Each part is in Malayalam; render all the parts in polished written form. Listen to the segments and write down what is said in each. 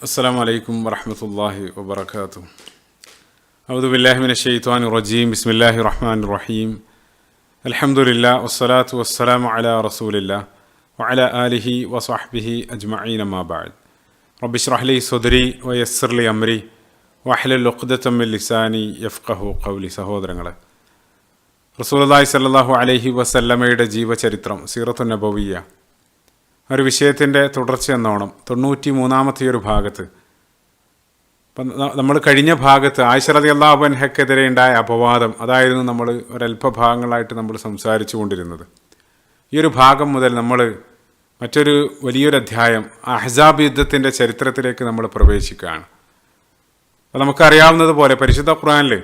അസ്സലാമു അലൈക്കും വറഹ്മത്തുള്ളാഹി വബറകാതുഹു. അഊദു ബില്ലാഹി മിനശ് ശൈത്വാനിർ റജീം. ബിസ്മില്ലാഹിർ റഹ്മാനിർ റഹീം. അൽഹംദുലില്ലാഹി വസ്സലാത്തു വസ്സലാമു അലാ റസൂലില്ലാഹി വഅലാ ആലിഹി വസ്വഹ്ബിഹി അജ്മഈൻ. അമ്മാ ബഅദ്. റബ്ബി ഇശ്റഹ് ലി സദ്രി വയസ്സിർ ലി അംരി വഹ്ലുൽ ഉഖ്ദതം മിൻ ലിസാനി യഫ്ഖഹു ഖൗലി. സഹോദരങ്ങളെ, റസൂലുള്ളാഹി സ്വല്ലല്ലാഹു അലൈഹി വസല്ലമയുടെ ജീവചരിത്രം, സീറത്തുൻ നബവിയ്യ, ഒരു വിഷയത്തിൻ്റെ തുടർച്ച എന്നോണം 93-ാമത്തെ ഒരു ഭാഗത്ത്, നമ്മൾ കഴിഞ്ഞ ഭാഗത്ത് ആയിഷ റളിയല്ലാഹു അൻഹയ്ക്കെതിരെ ഉണ്ടായ അപവാദം, അതായിരുന്നു നമ്മൾ ഒരല്പഭാഗങ്ങളായിട്ട് നമ്മൾ സംസാരിച്ചു കൊണ്ടിരുന്നത്. ഈ ഒരു ഭാഗം മുതൽ നമ്മൾ മറ്റൊരു വലിയൊരു അധ്യായം, അഹ്സാബ് യുദ്ധത്തിൻ്റെ ചരിത്രത്തിലേക്ക് നമ്മൾ പ്രവേശിക്കുകയാണ്. അപ്പോൾ നമുക്കറിയാവുന്നതുപോലെ പരിശുദ്ധ ഖുർആനിൽ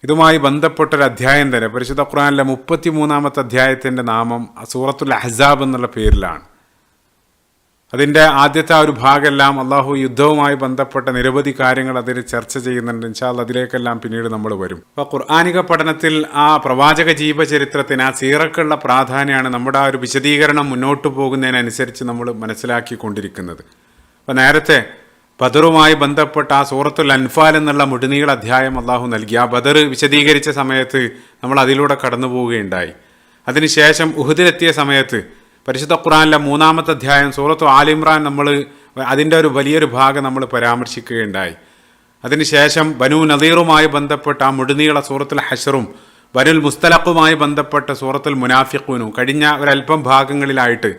ഇതുമായി ബന്ധപ്പെട്ടൊരു അധ്യായം തന്നെ, പരിശുദ്ധ ഖുർആനിലെ 33-ാമത്തെ അധ്യായത്തിൻ്റെ നാമം സൂറത്തുൽ അഹ്സാബ് എന്നുള്ള പേരിലാണ്. അതിൻ്റെ ആദ്യത്തെ ആ ഒരു ഭാഗമെല്ലാം അള്ളാഹു യുദ്ധവുമായി ബന്ധപ്പെട്ട നിരവധി കാര്യങ്ങൾ അതിൽ ചർച്ച ചെയ്യുന്നുണ്ട്. ഇൻഷാ അല്ലാഹ് അതിലേക്കെല്ലാം പിന്നീട് നമ്മൾ വരും. അപ്പോൾ ഖുർആനിക പഠനത്തിൽ ആ പ്രവാചക ജീവചരിത്രത്തിന്, ആ സീറക്കുള്ള പ്രാധാന്യമാണ് നമ്മുടെ ആ ഒരു വിശദീകരണം മുന്നോട്ട് പോകുന്നതിനനുസരിച്ച് നമ്മൾ മനസ്സിലാക്കിക്കൊണ്ടിരിക്കുന്നത്. അപ്പോൾ നേരത്തെ ബദറുമായി ബന്ധപ്പെട്ട ആ സൂറത്തുൽ അൻഫാൽ എന്നുള്ള മുഴുനീള അധ്യായം അള്ളാഹു നൽകി. ആ ബദർ വിശദീകരിച്ച സമയത്ത് നമ്മൾ അതിലൂടെ കടന്നു പോവുകയുണ്ടായി. അതിനുശേഷം ഉഹുദിലെത്തിയ സമയത്ത് പരിശുദ്ധ ഖുർആനിലെ 3-ാമത്തെ അധ്യായം സൂറത്തു ആൽ ഇമ്രാൻ, നമ്മൾ അതിൻ്റെ ഒരു വലിയൊരു ഭാഗം നമ്മൾ പരാമർശിക്കുകയുണ്ടായി. അതിനുശേഷം ബനു നദീറുമായി ബന്ധപ്പെട്ട ആ മുഴുനീള സൂറത്തുൽ ഹശ്റും ബനുൽ മുസ്തലഖുമായി ബന്ധപ്പെട്ട സൂറത്തുൽ മുനാഫിഖൂനും കഴിഞ്ഞ ഒരല്പം ഭാഗങ്ങളിലായിട്ട്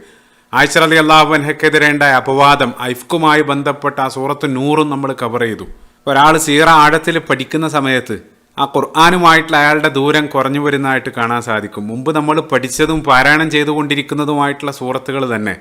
ആയിഷ റളിയല്ലാഹു അൻഹയ്ക്കെതിരെ ഉണ്ടായ അപവാദം, ഇഫ്കുമായി ബന്ധപ്പെട്ട ആ സൂറത്തു നൂറും നമ്മൾ കവർ ചെയ്തു. ഒരാൾ സീറ ആഴത്തിൽ പഠിക്കുന്ന സമയത്ത് ആ ഖുർആനുമായിട്ടുള്ള അയാളുടെ ദൂരം കുറഞ്ഞു വരുന്നതായിട്ട് കാണാൻ സാധിക്കും. മുമ്പ് നമ്മൾ പഠിച്ചതും പാരായണം ചെയ്തുകൊണ്ടിരിക്കുന്നതുമായിട്ടുള്ള സൂറത്തുകൾ തന്നെ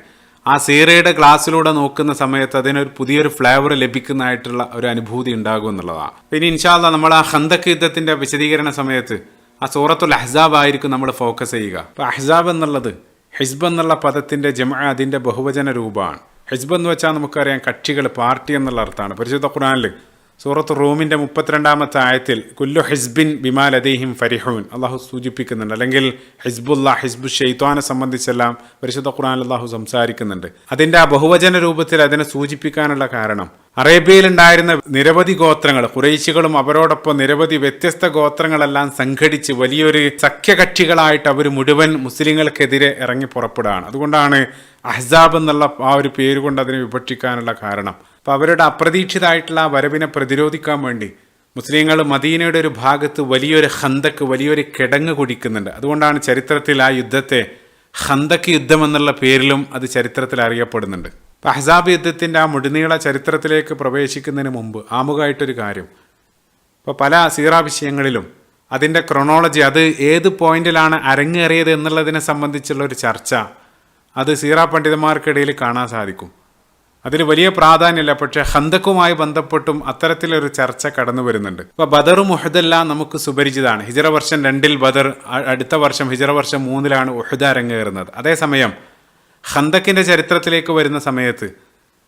ആ സീറയുടെ ക്ലാസ്സിലൂടെ നോക്കുന്ന സമയത്ത് അതിനൊരു പുതിയൊരു ഫ്ലേവർ ലഭിക്കുന്നതായിട്ടുള്ള ഒരു അനുഭൂതി ഉണ്ടാകും എന്നുള്ളതാണ്. പിന്നെ ഇൻഷാ അല്ലാഹ് നമ്മൾ ആ ഖന്തക്ക് യുദ്ധത്തിൻ്റെ വിശദീകരണ സമയത്ത് ആ സൂറത്തുൽ അഹ്സാബ് ആയിരിക്കും നമ്മൾ ഫോക്കസ് ചെയ്യുക. അപ്പോൾ അഹ്സാബ് എന്നുള്ളത് ഹിസ്ബ് എന്നുള്ള പദത്തിൻ്റെ ജംഅ, അതിൻ്റെ ബഹുവചന രൂപമാണ്. ഹിസ്ബ് എന്ന് വെച്ചാൽ നമുക്കറിയാം കക്ഷികൾ, പാർട്ടി എന്നുള്ള അർത്ഥമാണ്. പരിശുദ്ധ ഖുർആനിൽ സൂറത്ത് റൂമിൻ്റെ 32-ാമത്തെ ആയത്തിൽ കുല്ലു ഹിസ്ബിൻ ബിമാ ലദൈഹിം ഫരിഹൂൻ അള്ളാഹു സൂചിപ്പിക്കുന്നുണ്ട്. അല്ലെങ്കിൽ ഹിസ്ബുല്ലാ, ഹിസ്ബു ഷെയ്ത്വാനെ സംബന്ധിച്ചെല്ലാം പരിശുദ്ധ ഖുർആനിൽ അള്ളാഹു സംസാരിക്കുന്നുണ്ട്. അതിൻ്റെ ആ ബഹുവചന രൂപത്തിൽ അതിനെ സൂചിപ്പിക്കാനുള്ള കാരണം, അറേബ്യയിലുണ്ടായിരുന്ന നിരവധി ഗോത്രങ്ങൾ, ഖുറൈശികളും അവരോടൊപ്പം നിരവധി വ്യത്യസ്ത ഗോത്രങ്ങളെല്ലാം സംഘടിച്ച് വലിയൊരു സഖ്യകക്ഷികളായിട്ട് അവർ മുഴുവൻ മുസ്ലിങ്ങൾക്കെതിരെ ഇറങ്ങി പുറപ്പെടുകയാണ്. അതുകൊണ്ടാണ് അഹ്സാബ് എന്നുള്ള ആ ഒരു പേര് കൊണ്ട് അതിനെ വിഭജിക്കാനുള്ള കാരണം. അപ്പോൾ അവരുടെ അപ്രതീക്ഷിതമായിട്ടുള്ള ആ വരവിനെ പ്രതിരോധിക്കാൻ വേണ്ടി മുസ്ലിങ്ങൾ മദീനയുടെ ഒരു ഭാഗത്ത് വലിയൊരു ഖന്തക്ക്, വലിയൊരു കിടങ്ങ് കുടിക്കുന്നുണ്ട്. അതുകൊണ്ടാണ് ചരിത്രത്തിൽ ആ യുദ്ധത്തെ ഖന്തക്ക് യുദ്ധം എന്നുള്ള പേരിലും അത് ചരിത്രത്തിൽ അറിയപ്പെടുന്നുണ്ട്. അപ്പോൾ അഹ്സാബ് യുദ്ധത്തിൻ്റെ ആ മുഴുനീള ചരിത്രത്തിലേക്ക് പ്രവേശിക്കുന്നതിന് മുമ്പ് ആമുഖമായിട്ടൊരു കാര്യം, ഇപ്പോൾ പല സീറ വിഷയങ്ങളിലും അതിൻ്റെ ക്രൊണോളജി, അത് ഏത് പോയിന്റിലാണ് അരങ്ങേറിയത് എന്നുള്ളതിനെ സംബന്ധിച്ചുള്ള ഒരു ചർച്ച അത് സീറ പണ്ഡിതന്മാർക്കിടയിൽ കാണാൻ സാധിക്കും. അതിൽ വലിയ പ്രാധാന്യമില്ല, പക്ഷേ ഖന്തക്കുമായി ബന്ധപ്പെട്ടും അത്തരത്തിലൊരു ചർച്ച കടന്നു വരുന്നുണ്ട്. ഇപ്പോൾ ബദറും ഉഹുദെല്ലാം നമുക്ക് സുപരിചിതമാണ്. ഹിജറ വർഷം 2 ബദർ, അടുത്ത വർഷം ഹിജറ വർഷം 3 ഉഹുദ് അരങ്ങേറുന്നത്. അതേസമയം ഖന്തക്കിൻ്റെ ചരിത്രത്തിലേക്ക് വരുന്ന സമയത്ത്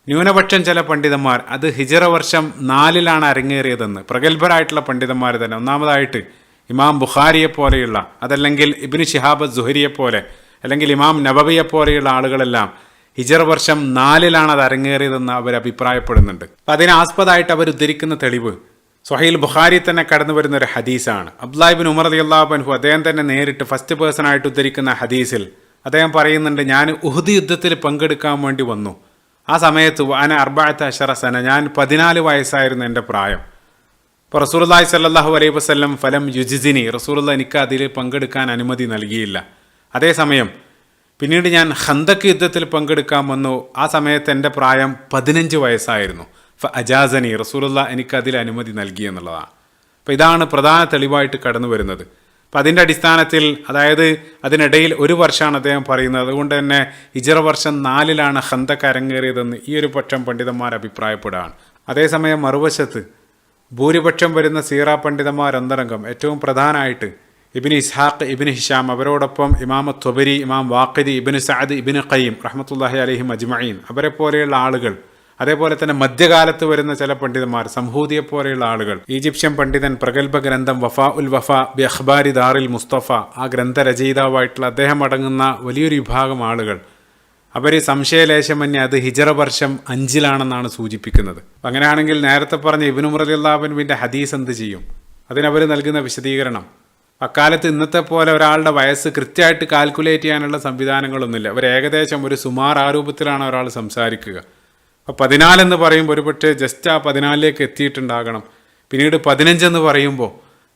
ന്യൂനപക്ഷം ചില പണ്ഡിതന്മാർ അത് ഹിജറ വർഷം 4 അരങ്ങേറിയതെന്ന്, പ്രഗത്ഭരായിട്ടുള്ള പണ്ഡിതന്മാർ തന്നെ. ഒന്നാമതായിട്ട് ഇമാം ബുഖാരിയെ പോലെയുള്ള, അതല്ലെങ്കിൽ ഇബ്നു ശിഹാബ് സുഹരിയെ പോലെ, അല്ലെങ്കിൽ ഇമാം നബവിയെ പോലെയുള്ള ആളുകളെല്ലാം ഹിജറ വർഷം 4 അത് അരങ്ങേറിയതെന്ന് അവർ അഭിപ്രായപ്പെടുന്നുണ്ട്. അപ്പം അതിനാസ്പദമായിട്ട് അവർ ഉദ്ധരിക്കുന്ന തെളിവ് സ്വഹീൽ ബുഖാരി തന്നെ കടന്നു വരുന്ന ഒരു ഹദീസാണ്. അബ്ദുല്ലാഹി ഇബ്നു ഉമർ റളിയല്ലാഹു അൻഹു അദ്ദേഹം തന്നെ നേരിട്ട് ഫസ്റ്റ് പേഴ്സൺ ആയിട്ട് ഉദ്ധരിക്കുന്ന ഹദീസിൽ അദ്ദേഹം പറയുന്നുണ്ട്, ഞാൻ ഉഹുദ് യുദ്ധത്തിൽ പങ്കെടുക്കാൻ വേണ്ടി വന്നു. ആ സമയത്ത് അന 14 സന, ഞാൻ 14 വയസ്സായിരുന്നു എൻ്റെ പ്രായം. ഇപ്പോൾ റസൂലുള്ളാഹി സ്വല്ലല്ലാഹു അലൈഹി വസല്ലം ഫലം യുജിസിനി, റസൂലുള്ളാഹി എനിക്ക് അതിൽ പങ്കെടുക്കാൻ അനുമതി നൽകിയില്ല. അതേസമയം പിന്നീട് ഞാൻ ഖന്തക്ക് യുദ്ധത്തിൽ പങ്കെടുക്കാൻ വന്നു. ആ സമയത്ത് എൻ്റെ പ്രായം 15 വയസ്സായിരുന്നു. അജാസനി, റസൂലുള്ളാഹി എനിക്ക് അതിൽ അനുമതി നൽകി എന്നുള്ളതാണ്. അപ്പോൾ ഇതാണ് പ്രധാന തെളിവായിട്ട് കടന്നു വരുന്നത്. അപ്പം അതിൻ്റെ അടിസ്ഥാനത്തിൽ, അതായത് അതിനിടയിൽ 1 വർഷമാണ് അദ്ദേഹം പറയുന്നത്. അതുകൊണ്ട് തന്നെ ഹിജറ വർഷം 4 ഖന്തക്ക് അരങ്ങേറിയതെന്ന് ഈ ഒരു പക്ഷം പണ്ഡിതന്മാർ അഭിപ്രായപ്പെടുകയാണ്. അതേസമയം മറുവശത്ത് ഭൂരിപക്ഷം വരുന്ന സീറ പണ്ഡിതന്മാർ അന്തരംഗം, ഏറ്റവും പ്രധാനമായിട്ട് ഇബ്നു ഇസ്ഹാഖ്, ഇബ്നു ഹിഷാം, അവരോടൊപ്പം ഇമാം ത്വബരി, ഇമാം വാഖിദി, ഇബ്നു സഅദ്, ഇബ്നു ഖയ്യിം റഹ്മത്തുള്ളാഹി അലൈഹിം അജ്മഈൻ, അവരെ പോലെയുള്ള ആളുകൾ, അതേപോലെ തന്നെ മധ്യകാലത്ത് വരുന്ന ചില പണ്ഡിതന്മാർ, സംഹൂദിയെ പോലെയുള്ള ആളുകൾ, ഈജിപ്ഷ്യൻ പണ്ഡിതൻ, പ്രഗത്ഭ ഗ്രന്ഥം വഫാ ഉൽ വഫാ ബി അഖ്ബാരി ദാറിൽ മുസ്തഫ, ആ ഗ്രന്ഥരചയിതാവായിട്ടുള്ള അദ്ദേഹം അടങ്ങുന്ന വലിയൊരു വിഭാഗം ആളുകൾ അവർ സംശയലേശമന്യേ അത് ഹിജറ വർഷം 5 സൂചിപ്പിക്കുന്നത്. അങ്ങനെയാണെങ്കിൽ നേരത്തെ പറഞ്ഞ ഇബ്നു ഉമർ റളിയല്ലാഹു അൻഹുവിൻ്റെ ഹദീസ് എന്ത് ചെയ്യും? അതിനവർ നൽകുന്ന വിശദീകരണം, അക്കാലത്ത് ഇന്നത്തെ പോലെ ഒരാളുടെ വയസ്സ് കൃത്യമായിട്ട് കാൽക്കുലേറ്റ് ചെയ്യാനുള്ള സംവിധാനങ്ങളൊന്നുമില്ല. അവർ ഏകദേശം ഒരു സുമാർ ആരൂപത്തിലാണ് ഒരാൾ സംസാരിക്കുക. അപ്പോൾ 14 എന്ന് പറയുമ്പോൾ ഒരുപക്ഷെ ജസ്റ്റ് ആ 14ലേക്ക് എത്തിയിട്ടുണ്ടാകണം. പിന്നീട് 15 എന്ന് പറയുമ്പോൾ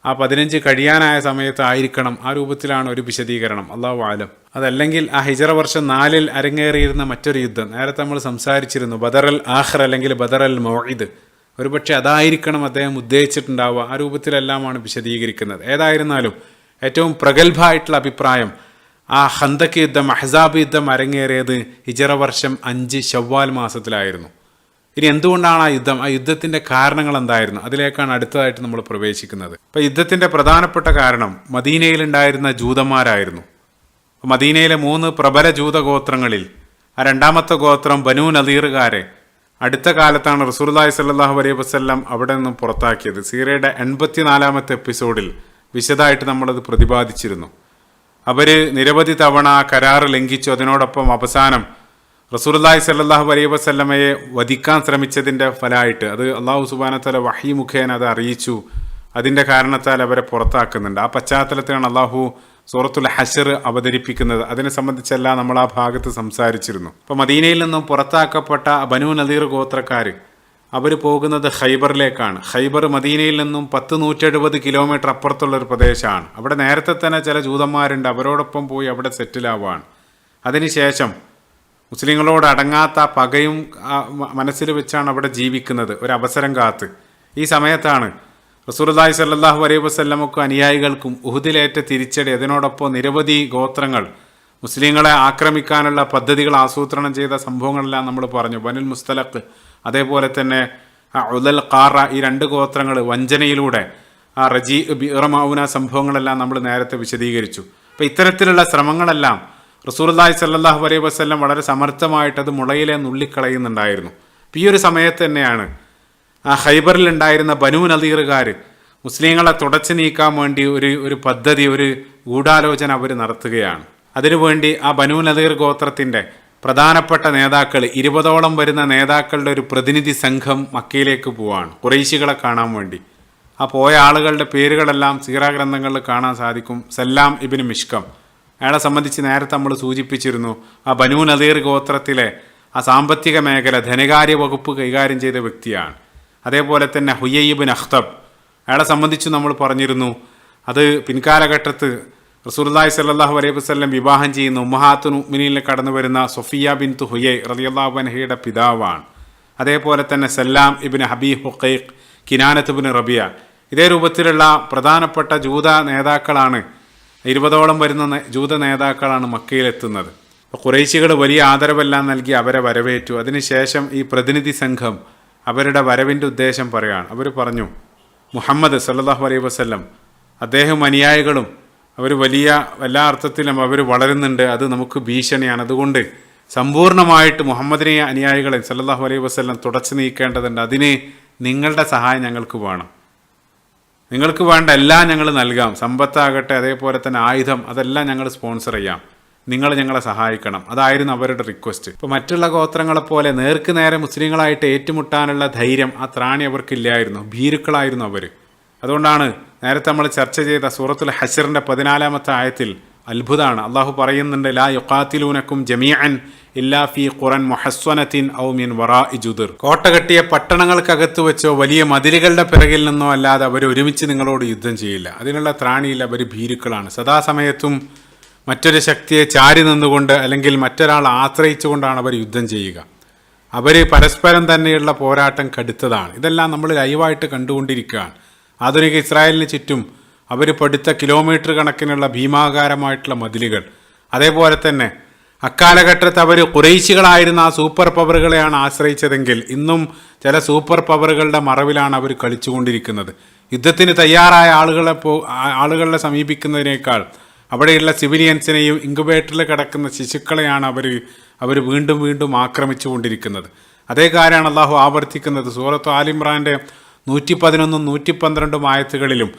ആ 15 കഴിയാനായ സമയത്ത് ആയിരിക്കണം. ആ രൂപത്തിലാണ് ഒരു വിശദീകരണം. അല്ലാഹു ആലം. അതല്ലെങ്കിൽ ആ ഹിജറ വർഷം 4 അരങ്ങേറിയിരുന്ന മറ്റൊരു യുദ്ധം നേരത്തെ നമ്മൾ സംസാരിച്ചിരുന്നു, ബദറൽ ആഖിർ അല്ലെങ്കിൽ ബദറൽ മൗഇദ്. ഒരുപക്ഷെ അതായിരിക്കണം അദ്ദേഹം ഉദ്ദേശിച്ചിട്ടുണ്ടാവുക. ആ രൂപത്തിലെല്ലാമാണ് വിശദീകരിക്കുന്നത്. ഏതായിരുന്നാലും ഏറ്റവും പ്രഗത്ഭമായിട്ടുള്ള അഭിപ്രായം ആ ഖന്തക്ക് യുദ്ധം, അഹ്സാബ് യുദ്ധം അരങ്ങേറിയത് ഹിജറ വർഷം 5 ശവ്വാൽ മാസത്തിലായിരുന്നു. ഇനി എന്തുകൊണ്ടാണ് ആ യുദ്ധത്തിൻ്റെ കാരണങ്ങൾ എന്തായിരുന്നു? അതിലേക്കാണ് അടുത്തതായിട്ട് നമ്മൾ പ്രവേശിക്കുന്നത്. അപ്പോൾ യുദ്ധത്തിൻ്റെ പ്രധാനപ്പെട്ട കാരണം മദീനയിലുണ്ടായിരുന്ന ജൂതന്മാരായിരുന്നു. മദീനയിലെ 3 പ്രബല ജൂതഗോത്രങ്ങളിൽ ആ രണ്ടാമത്തെ ഗോത്രം ബനൂ നദീറുകാരെ അടുത്ത കാലത്താണ് റസൂലുള്ളാഹി സ്വല്ലല്ലാഹു അലൈഹി വസല്ലം അവിടെ നിന്നും പുറത്താക്കിയത്. സീറയുടെ 84-ാമത്തെ എപ്പിസോഡിൽ വിശദമായിട്ട് നമ്മളത് പ്രതിപാദിച്ചിരുന്നു. അവർ നിരവധി തവണ കരാറ് ലംഘിച്ചു. അതിനോടൊപ്പം അവസാനം റസൂലുള്ളാഹി സ്വല്ലല്ലാഹു അലൈഹി വസല്ലമയെ വധിക്കാൻ ശ്രമിച്ചതിൻ്റെ ഫലമായിട്ട് അത് അല്ലാഹു സുബ്ഹാനഹു വ തആല വഹി മുഖേന അത് അറിയിച്ചു. അതിൻ്റെ കാരണത്താൽ അവരെ പുറത്താക്കുന്നുണ്ട്. ആ പശ്ചാത്തലത്തിലാണ് അല്ലാഹു സൂറത്തുൽ ഹശ്ർ അവതരിപ്പിക്കുന്നത്. അതിനെ സംബന്ധിച്ചെല്ലാം നമ്മൾ ആ ഭാഗത്ത് സംസാരിച്ചിരുന്നു. അപ്പോൾ മദീനയിൽ നിന്നും പുറത്താക്കപ്പെട്ട ബനൂ നദീർ ഗോത്രക്കാർ അവർ പോകുന്നത് ഖൈബറിലേക്കാണ്. ഖൈബർ മദീനയിൽ നിന്നും 170 കിലോമീറ്റർ അപ്പുറത്തുള്ളൊരു പ്രദേശമാണ്. അവിടെ നേരത്തെ തന്നെ ചില ജൂതന്മാരുണ്ട്. അവരോടൊപ്പം പോയി അവിടെ സെറ്റിലാവുകയാണ്. അതിനുശേഷം മുസ്ലിങ്ങളോട് അടങ്ങാത്ത പകയും മനസ്സിൽ വെച്ചാണ് അവിടെ ജീവിക്കുന്നത്, ഒരവസരം കാത്ത്. ഈ സമയത്താണ് റസൂലുള്ളാഹി സ്വല്ലല്ലാഹു അലൈഹി വസല്ലമക്കും അനുയായികൾക്കും ഉഹുദിലേറ്റ തിരിച്ചടി, അതിനോടൊപ്പം നിരവധി ഗോത്രങ്ങൾ മുസ്ലിങ്ങളെ ആക്രമിക്കാനുള്ള പദ്ധതികൾ ആസൂത്രണം ചെയ്ത സംഭവങ്ങളെല്ലാം നമ്മൾ പറഞ്ഞു. ബനുൽ മുസ്തലഖ്, അതേപോലെ തന്നെ ഉദൽ ഖാറ, ഈ 2 ഗോത്രങ്ങൾ വഞ്ചനയിലൂടെ ആ റജി ബിഅ്റ മൗന സംഭവങ്ങളെല്ലാം നമ്മൾ നേരത്തെ വിശദീകരിച്ചു. അപ്പോൾ ഇത്തരത്തിലുള്ള ശ്രമങ്ങളെല്ലാം റസൂലുള്ളാഹി സ്വല്ലല്ലാഹു അലൈഹി വസല്ലം വളരെ സമർത്ഥമായിട്ട് അത് മുളയിലെ നുള്ളിക്കളയുന്നുണ്ടായിരുന്നു. അപ്പോൾ ഈ ഒരു സമയത്ത് തന്നെയാണ് ആ ഖൈബറിൽ ഉണ്ടായിരുന്ന ബനൂ നദീറുകാർ മുസ്ലിങ്ങളെ തുടച്ചു നീക്കാൻ വേണ്ടി ഒരു പദ്ധതി, ഒരു ഗൂഢാലോചന അവർ നടത്തുകയാണ്. അതിനുവേണ്ടി ആ ബനൂ നദീർ ഗോത്രത്തിൻ്റെ പ്രധാനപ്പെട്ട നേതാക്കൾ 20ഓളം വരുന്ന നേതാക്കളുടെ ഒരു പ്രതിനിധി സംഘം മക്കയിലേക്ക് പോവാണ് ഖുറൈശികളെ കാണാൻ വേണ്ടി. ആ പോയ ആളുകളുടെ പേരുകളെല്ലാം സീറാ ഗ്രന്ഥങ്ങളിൽ കാണാൻ സാധിക്കും. സല്ലാം ഇബ്നു മിഷ്കം, അയാളെ സംബന്ധിച്ച് നേരത്തെ നമ്മൾ സൂചിപ്പിച്ചിരുന്നു. ആ ബനൂ നദീർ ഗോത്രത്തിലെ ആ സാമ്പത്തിക മേഖല, ധനകാര്യ വകുപ്പ് കൈകാര്യം ചെയ്ത വ്യക്തിയാണ്. അതേപോലെ തന്നെ ഹുയൈ ഇബ്നു അഖ്തബ്, അയാളെ സംബന്ധിച്ച് നമ്മൾ പറഞ്ഞിരുന്നു. അത് പിൻകാലഘട്ടത്ത് റസൂലുള്ളാഹി സ്വല്ലല്ലാഹു അലൈഹി വസല്ലം വിവാഹം ചെയ്യുന്ന ഉമ്മഹാത്തുൽ മുഅ്മിനീനിൽ കടന്നു വരുന്ന സൊഫിയ ബിൻതു ഹുയൈ റളിയല്ലാഹു അൻഹയുടെ പിതാവാണ്. അതേപോലെ തന്നെ സല്ലാം ഇബ്നു ഹബീ ഹുഖൈഖ്, കിനാനത്ത് ഇബ്നു റബിയ, ഇതേ രൂപത്തിലുള്ള പ്രധാനപ്പെട്ട ജൂത നേതാക്കളാണ്, 20ഓളം വരുന്ന ജൂത നേതാക്കളാണ് മക്കയിലെത്തുന്നത്. അപ്പോൾ ഖുറൈശികൾ വലിയ ആദരവെല്ലാം നൽകി അവരെ വരവേറ്റു. അതിനുശേഷം ഈ പ്രതിനിധി സംഘം അവരുടെ വരവിൻ്റെ ഉദ്ദേശം പറയുകയാണ്. അവർ പറഞ്ഞു, മുഹമ്മദ് സല്ലല്ലാഹു അലൈഹി വസല്ലം അദ്ദേഹം അനുയായികളും അവർ എല്ലാ അർത്ഥത്തിലും അവർ വളരുന്നുണ്ട്, അത് നമുക്ക് ഭീഷണിയാണ്. അതുകൊണ്ട് സമ്പൂർണ്ണമായിട്ട് മുഹമ്മദിനെ അനുയായികളെ സല്ലല്ലാഹു അലൈഹി വസല്ലം തുടച്ചു നീക്കേണ്ടതുണ്ട്. അതിന് നിങ്ങളുടെ സഹായം ഞങ്ങൾക്ക് വേണം. നിങ്ങൾക്ക് വേണ്ട എല്ലാം ഞങ്ങൾ നൽകാം, സമ്പത്താകട്ടെ, അതേപോലെ തന്നെ ആയുധം, അതെല്ലാം ഞങ്ങൾ സ്പോൺസർ ചെയ്യാം, നിങ്ങൾ ഞങ്ങളെ സഹായിക്കണം. അതായിരുന്നു അവരുടെ റിക്വസ്റ്റ്. ഇപ്പോൾ മറ്റുള്ള ഗോത്രങ്ങളെപ്പോലെ നേർക്ക് നേരെ മുസ്ലിങ്ങളായിട്ട് ഏറ്റുമുട്ടാനുള്ള ധൈര്യം, ആ ത്രാണി അവർക്കില്ലായിരുന്നു. ഭീരുക്കളായിരുന്നു അവർ. അതുകൊണ്ടാണ് നേരത്തെ നമ്മൾ ചർച്ച ചെയ്ത സൂറത്തുൽ ഹശ്റിൻ്റെ 14-ാമത്തെ ആയത്തിൽ അത്ഭുതമാണ്. അള്ളാഹു പറയുന്നുണ്ട്, ലാ യുഖാതിലൂനക്കും ജമീഅൻ ഇല്ലാ ഫീ ഖുറൻ മുഹസ്വനത്തിൻ ഔ മിൻ വറാഇ ജുദുർ. കോട്ട കെട്ടിയ പട്ടണങ്ങൾക്കകത്ത് വെച്ചോ വലിയ മതിലുകളുടെ പിറകിൽ നിന്നോ അല്ലാതെ അവർ ഒരുമിച്ച് നിങ്ങളോട് യുദ്ധം ചെയ്യില്ല. അതിനുള്ള ത്രാണിയില്ല. അവർ ഭീരുക്കളാണ്. സദാസമയത്തും മറ്റൊരു ശക്തിയെ ചാരി നിന്നുകൊണ്ട് അല്ലെങ്കിൽ മറ്റൊരാൾ ആശ്രയിച്ചുകൊണ്ടാണ് അവർ യുദ്ധം ചെയ്യുക. അവർ പരസ്പരം തന്നെയുള്ള പോരാട്ടം കടുത്തതാണ്. ഇതെല്ലാം നമ്മൾ ലൈവായിട്ട് കണ്ടുകൊണ്ടിരിക്കുകയാണ്. ആധുനിക ഇസ്രായേലിന് ചുറ്റും അവർ പടുത്ത കിലോമീറ്റർ കണക്കിനുള്ള ഭീമാകാരമായിട്ടുള്ള മതിലുകൾ. അതേപോലെ തന്നെ അക്കാലഘട്ടത്ത് അവർ ഖുറൈശികളായിരുന്ന ആ സൂപ്പർ പവറുകളെയാണ് ആശ്രയിച്ചതെങ്കിൽ ഇന്നും ചില സൂപ്പർ പവറുകളുടെ മറവിലാണ് അവർ കളിച്ചുകൊണ്ടിരിക്കുന്നത്. യുദ്ധത്തിന് തയ്യാറായ ആളുകളെ സമീപിക്കുന്നതിനേക്കാൾ അവിടെയുള്ള സിവിലിയൻസിനെയും ഇൻക്യുബേറ്ററിൽ കിടക്കുന്ന ശിശുക്കളെയാണ് അവർ വീണ്ടും വീണ്ടും ആക്രമിച്ചു കൊണ്ടിരിക്കുന്നത്. അതേ കാര്യമാണ് അള്ളാഹു ആവർത്തിക്കുന്നത് സൂറത്ത് ആലിമ്രാൻ്റെ 111, 112 ആയത്തുകളിലും.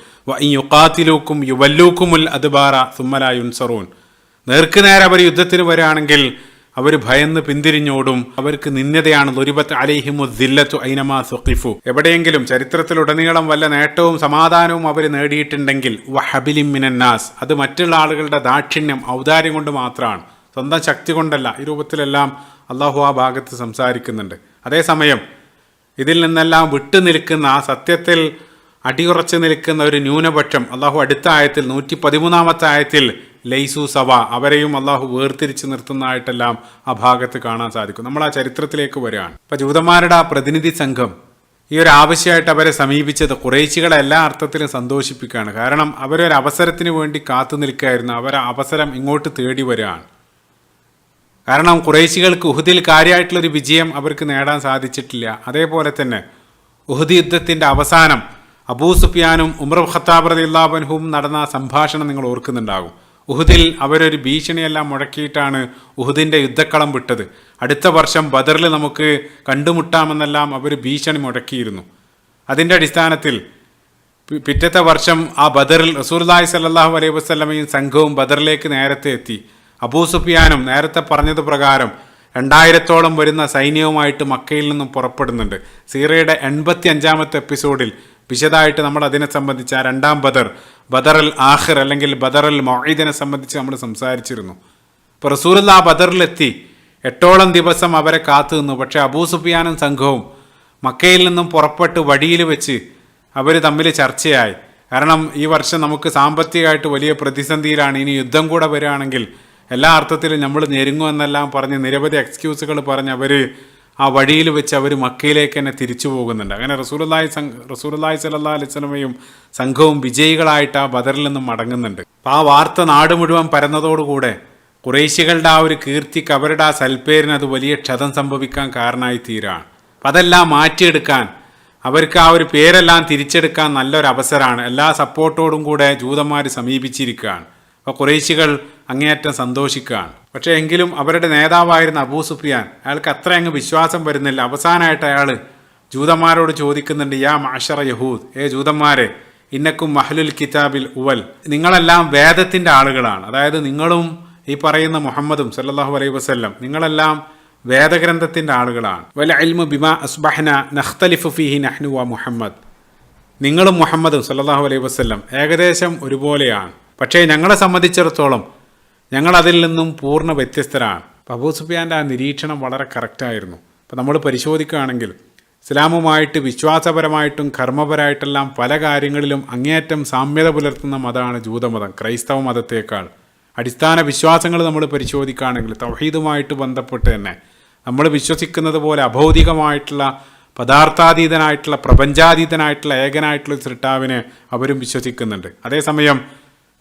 യുഖാതിലൂക്കും യുവല്ലൂക്കുമുൽ അദ്ബാറ സുമ്മ ലാ യുൻസറൂൻ. നേർക്കുനേരെ അവർ യുദ്ധത്തിന് വരികയാണെങ്കിൽ അവർ ഭയന്ന് പിന്തിരിഞ്ഞോടും. അവർക്ക് നിന്ദതയാണ്. ദുരിബത്ത് അലൈഹിമു ദില്ലത്തു ഐനമാ സുഖിഫു. എവിടെയെങ്കിലും ചരിത്രത്തിലുടനീളം വല്ല നേട്ടവും സമാധാനവും അവർ നേടിയിട്ടുണ്ടെങ്കിൽ വഹബിലിൻ മിനന്നാസ്, അത് മറ്റുള്ള ആളുകളുടെ ദാക്ഷിണ്യം, ഔദാര്യം കൊണ്ട് മാത്രമാണ്, സ്വന്തം ശക്തി കൊണ്ടല്ല. ഈ രൂപത്തിലെല്ലാം അള്ളാഹു ആ ഭാഗത്ത് സംസാരിക്കുന്നുണ്ട്. അതേസമയം ഇതിൽ നിന്നെല്ലാം വിട്ടു നിൽക്കുന്ന, ആ സത്യത്തിൽ അടിയുറച്ചു നിൽക്കുന്ന ഒരു ന്യൂനപക്ഷം അള്ളാഹു അടുത്ത ആയത്തിൽ 113 ആയത്തിൽ ലൈസു സവ, അവരെയും അള്ളാഹു വേർതിരിച്ച് നിർത്തുന്നതായിട്ടെല്ലാം ആ ഭാഗത്ത് കാണാൻ സാധിക്കും. നമ്മൾ ആ ചരിത്രത്തിലേക്ക് വരികയാണ്. ഇപ്പം ജൂതന്മാരുടെ ആ പ്രതിനിധി സംഘം ഈ ഒരു ആവശ്യമായിട്ട് അവരെ സമീപിച്ചത് ഖുറൈശികളെ എല്ലാ അർത്ഥത്തിലും സന്തോഷിപ്പിക്കുകയാണ്. കാരണം അവരൊരു അവസരത്തിന് വേണ്ടി കാത്തു നിൽക്കുകയായിരുന്നു. അവർ അവസരം ഇങ്ങോട്ട് തേടി വരികയാണ്. കാരണം ഖുറൈശികൾക്ക് ഉഹുദിൽ കാര്യമായിട്ടുള്ളൊരു വിജയം അവർക്ക് നേടാൻ സാധിച്ചിട്ടില്ല. അതേപോലെ തന്നെ ഉഹുദ് യുദ്ധത്തിൻ്റെ അവസാനം അബൂ സുഫിയാനും ഉമർ ഖത്താബ് റളിയല്ലാഹു അൻഹുവും നടന്ന സംഭാഷണം നിങ്ങൾ ഓർക്കുന്നുണ്ടാകും. ഉഹുദിൽ അവരൊരു ഭീഷണിയെല്ലാം മുഴക്കിയിട്ടാണ് ഉഹുദിൻ്റെ യുദ്ധക്കളം വിട്ടത്. അടുത്ത വർഷം ബദറിൽ നമുക്ക് കണ്ടുമുട്ടാമെന്നെല്ലാം അവർ ഭീഷണി മുഴക്കിയിരുന്നു. അതിൻ്റെ അടിസ്ഥാനത്തിൽ പിറ്റത്തെ വർഷം ആ ബദറിൽ റസൂലുള്ളാഹി സ്വല്ലല്ലാഹു അലൈഹി വസല്ലമയും സംഘവും ബദറിലേക്ക് നേരത്തെ എത്തി. അബൂ സുഫിയാനും നേരത്തെ പറഞ്ഞത് പ്രകാരം 2000-ഓളം വരുന്ന സൈന്യവുമായിട്ട് മക്കയിൽ നിന്നും പുറപ്പെടുന്നുണ്ട്. സീറയുടെ 85-ാമത്തെ എപ്പിസോഡിൽ വിശദമായിട്ട് നമ്മൾ അതിനെ സംബന്ധിച്ച് ആ രണ്ടാം ബദറുൽ ആഖിർ അല്ലെങ്കിൽ ബദറുൽ മൗഈദിനെ സംബന്ധിച്ച് നമ്മൾ സംസാരിച്ചിരുന്നു. ഇപ്പോൾ റസൂലുള്ളാഹി ആ ബദറിലെത്തി 8ഓളം ദിവസം അവരെ കാത്തു നിന്നു. പക്ഷേ അബൂ സുഫിയാനും സംഘവും മക്കയിൽ നിന്നും പുറപ്പെട്ട് വഴിയിൽ വെച്ച് അവർ തമ്മിൽ ചർച്ചയായി. കാരണം ഈ വർഷം നമുക്ക് സാമ്പത്തികമായിട്ട് വലിയ പ്രതിസന്ധിയിലാണ്, ഇനി യുദ്ധം കൂടെ വരികയാണെങ്കിൽ എല്ലാ അർത്ഥത്തിലും നമ്മൾ ഞെരുങ്ങുമെന്നെല്ലാം പറഞ്ഞ് നിരവധി എക്സ്ക്യൂസുകൾ പറഞ്ഞ് അവർ ആ വഴിയിൽ വെച്ച് അവർ മക്കയിലേക്ക് തന്നെ തിരിച്ചു പോകുന്നുണ്ട്. അങ്ങനെ റസൂലുള്ളാഹി സ്വല്ലല്ലാഹു അലൈഹി വസല്ലമയും സംഘവും വിജയികളായിട്ട് ആ ബദറിൽ നിന്നും മടങ്ങുന്നുണ്ട്. അപ്പോൾ ആ വാർത്ത നാട് മുഴുവൻ പരന്നതോടുകൂടെ ഖുറൈശികളുടെ ആ ഒരു കീർത്തിക്ക്, അവരുടെ ആ സൽപ്പേരിന് അത് വലിയ ക്ഷതം സംഭവിക്കാൻ കാരണമായി തീരാണ്. അപ്പം അതെല്ലാം മാറ്റിയെടുക്കാൻ, അവർക്ക് ആ ഒരു പേരെല്ലാം തിരിച്ചെടുക്കാൻ നല്ലൊരു അവസരമാണ്. എല്ലാ സപ്പോർട്ടോടും കൂടെ ജൂതന്മാർ സമീപിച്ചിരിക്കുകയാണ്. അപ്പോൾ ഖുറൈശികൾ അങ്ങേയറ്റം സന്തോഷിക്കുകയാണ്. പക്ഷേ എങ്കിലും അവരുടെ നേതാവായിരുന്ന അബൂ സുഫിയാൻ, അയാൾക്ക് അത്ര അങ്ങ് വിശ്വാസം വരുന്നില്ല. അവസാനമായിട്ട് അയാൾ ജൂതന്മാരോട് ചോദിക്കുന്നുണ്ട്, യാ മഅ്ശറ യഹൂദ്, ജൂതന്മാരെ, ഇന്നക്കും അഹ്ലുൽ കിതാബിൽ ഉവൽ, നിങ്ങളെല്ലാം വേദത്തിൻ്റെ ആളുകളാണ്. അതായത് നിങ്ങളും ഈ പറയുന്ന മുഹമ്മദും സല്ലല്ലാഹു അലൈഹി വസല്ലം, നിങ്ങളെല്ലാം വേദഗ്രന്ഥത്തിൻ്റെ ആളുകളാണ്. വൽ ഇൽമു ബിമാ അസ്ബഹന നഖ്തലിഫു ഫീഹി നഹ്നു വ മുഹമ്മദ്, നിങ്ങളും മുഹമ്മദും സല്ലല്ലാഹു അലൈഹി വസല്ലം ഏകദേശം ഒരുപോലെയാണ്. പക്ഷേ ഞങ്ങളെ സംബന്ധിച്ചിടത്തോളം ഞങ്ങൾ അതിൽ നിന്നും പൂർണ്ണ വ്യത്യസ്തരാണ്. അബൂ സുഫിയാൻ്റെ ആ നിരീക്ഷണം വളരെ കറക്റ്റായിരുന്നു. അപ്പോൾ നമ്മൾ പരിശോധിക്കുകയാണെങ്കിൽ ഇസ്ലാമുമായിട്ട് വിശ്വാസപരമായിട്ടും കർമ്മപരമായിട്ടെല്ലാം പല കാര്യങ്ങളിലും അങ്ങേയറ്റം സാമ്യത പുലർത്തുന്ന മതമാണ് ജൂതമതം, ക്രൈസ്തവ മതത്തേക്കാൾ. അടിസ്ഥാന വിശ്വാസങ്ങൾ നമ്മൾ പരിശോധിക്കുകയാണെങ്കിൽ തൗഹീദുമായിട്ട് ബന്ധപ്പെട്ട് തന്നെ നമ്മൾ വിശ്വസിക്കുന്നത് പോലെ അഭൗതികമായിട്ടുള്ള പദാർത്ഥാതീതനായിട്ടുള്ള പ്രപഞ്ചാതീതനായിട്ടുള്ള ഏകനായിട്ടുള്ള സൃഷ്ടാവിനെ അവരും വിശ്വസിക്കുന്നുണ്ട്. അതേസമയം